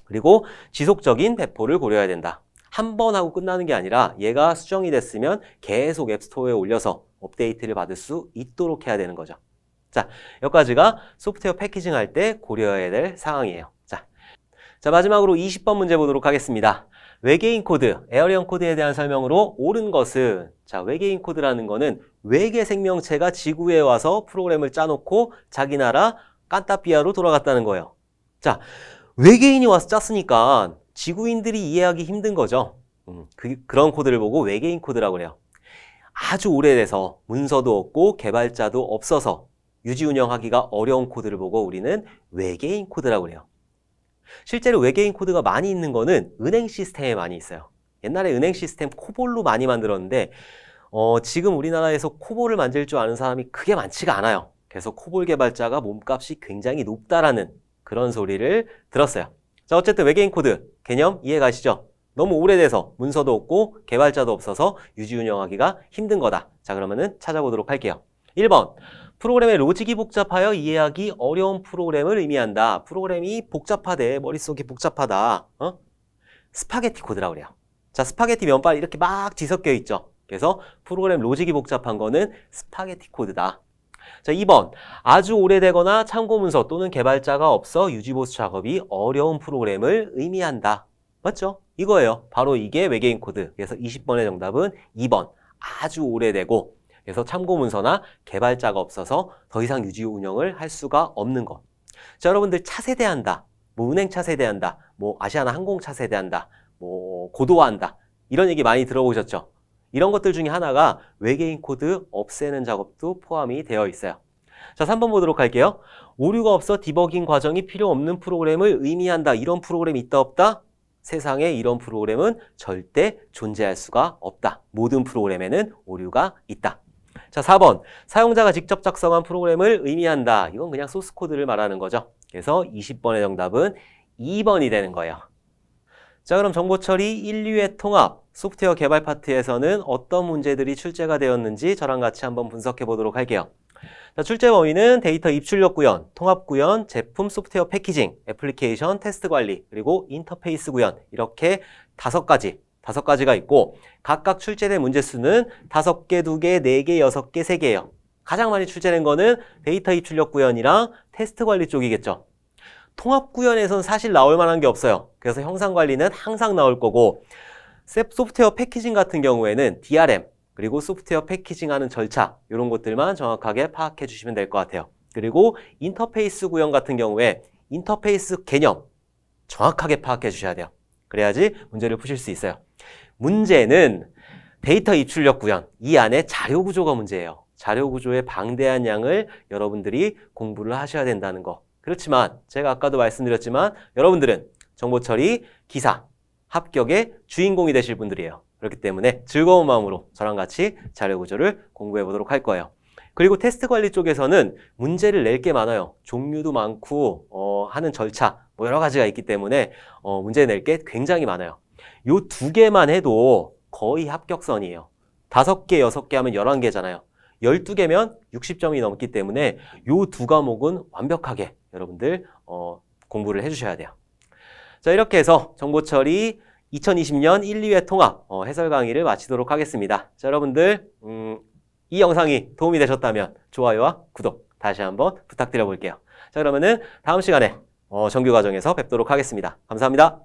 그리고 지속적인 배포를 고려해야 된다. 한 번 하고 끝나는 게 아니라 얘가 수정이 됐으면 계속 앱스토어에 올려서 업데이트를 받을 수 있도록 해야 되는 거죠. 자, 여기까지가 소프트웨어 패키징 할 때 고려해야 될 상황이에요. 자, 마지막으로 20번 문제 보도록 하겠습니다. 외계인 코드, 에어리언 코드에 대한 설명으로 옳은 것은, 자, 외계인 코드라는 거는 외계 생명체가 지구에 와서 프로그램을 짜놓고 자기 나라 깐따삐아로 돌아갔다는 거예요. 자, 외계인이 와서 짰으니까 지구인들이 이해하기 힘든 거죠. 그런 코드를 보고 외계인 코드라고 그래요. 아주 오래돼서 문서도 없고 개발자도 없어서 유지 운영하기가 어려운 코드를 보고 우리는 외계인 코드라고 그래요. 실제로 외계인 코드가 많이 있는 거는 은행 시스템에 많이 있어요. 옛날에 은행 시스템 코볼로 많이 만들었는데 지금 우리나라에서 코볼을 만들 줄 아는 사람이 그게 많지가 않아요. 그래서 코볼 개발자가 몸값이 굉장히 높다라는 그런 소리를 들었어요. 자, 어쨌든 외계인 코드 개념 이해 가시죠? 너무 오래돼서 문서도 없고 개발자도 없어서 유지 운영하기가 힘든 거다. 자, 그러면은 찾아보도록 할게요. 1번. 프로그램의 로직이 복잡하여 이해하기 어려운 프로그램을 의미한다. 프로그램이 복잡하대. 머릿속이 복잡하다. 스파게티 코드라고 그래요. 자, 스파게티 면발 이렇게 막 뒤섞여 있죠. 그래서 프로그램 로직이 복잡한 거는 스파게티 코드다. 자, 2번. 아주 오래되거나 참고 문서 또는 개발자가 없어 유지보수 작업이 어려운 프로그램을 의미한다. 맞죠? 이거예요. 바로 이게 외계인 코드. 그래서 20번의 정답은 2번. 아주 오래되고 그래서 참고 문서나 개발자가 없어서 더 이상 유지 운영을 할 수가 없는 것. 자, 여러분들 차세대한다. 뭐 은행 차세대한다. 뭐 아시아나 항공 차세대한다. 뭐 고도화한다. 이런 얘기 많이 들어보셨죠? 이런 것들 중에 하나가 외계인 코드 없애는 작업도 포함이 되어 있어요. 자, 3번 보도록 할게요. 오류가 없어 디버깅 과정이 필요 없는 프로그램을 의미한다. 이런 프로그램이 있다 없다? 세상에 이런 프로그램은 절대 존재할 수가 없다. 모든 프로그램에는 오류가 있다. 자, 4번. 사용자가 직접 작성한 프로그램을 의미한다. 이건 그냥 소스 코드를 말하는 거죠. 그래서 20번의 정답은 2번이 되는 거예요. 자, 그럼 정보 처리 1, 2회 통합, 소프트웨어 개발 파트에서는 어떤 문제들이 출제가 되었는지 저랑 같이 한번 분석해 보도록 할게요. 자, 출제 범위는 데이터 입출력 구현, 통합 구현, 제품 소프트웨어 패키징, 애플리케이션 테스트 관리, 그리고 인터페이스 구현 이렇게 5가지가 있고 각각 출제된 문제 수는 5개, 2개, 4개, 6개, 3개예요. 가장 많이 출제된 거는 데이터 입출력 구현이랑 테스트 관리 쪽이겠죠. 통합 구현에서는 사실 나올 만한 게 없어요. 그래서 형상 관리는 항상 나올 거고 소프트웨어 패키징 같은 경우에는 DRM 그리고 소프트웨어 패키징하는 절차 이런 것들만 정확하게 파악해 주시면 될 것 같아요. 그리고 인터페이스 구현 같은 경우에 인터페이스 개념 정확하게 파악해 주셔야 돼요. 그래야지 문제를 푸실 수 있어요. 문제는 데이터 입출력 구현 이 안에 자료 구조가 문제예요. 자료 구조의 방대한 양을 여러분들이 공부를 하셔야 된다는 거. 그렇지만 제가 아까도 말씀드렸지만 여러분들은 정보처리 기사 합격의 주인공이 되실 분들이에요. 그렇기 때문에 즐거운 마음으로 저랑 같이 자료 구조를 공부해 보도록 할 거예요. 그리고 테스트 관리 쪽에서는 문제를 낼 게 많아요. 종류도 많고 하는 절차 뭐 여러 가지가 있기 때문에 문제 낼 게 굉장히 많아요. 요 2개만 해도 거의 합격선이에요. 5개, 6개 하면 11개잖아요. 12개면 60점이 넘기 때문에 요 2과목은 완벽하게 여러분들 공부를 해주셔야 돼요. 자, 이렇게 해서 정보처리 2020년 1, 2회 통합 해설 강의를 마치도록 하겠습니다. 자, 여러분들 이 영상이 도움이 되셨다면 좋아요와 구독 다시 한번 부탁드려 볼게요. 자, 그러면은 다음 시간에 정규 과정에서 뵙도록 하겠습니다. 감사합니다.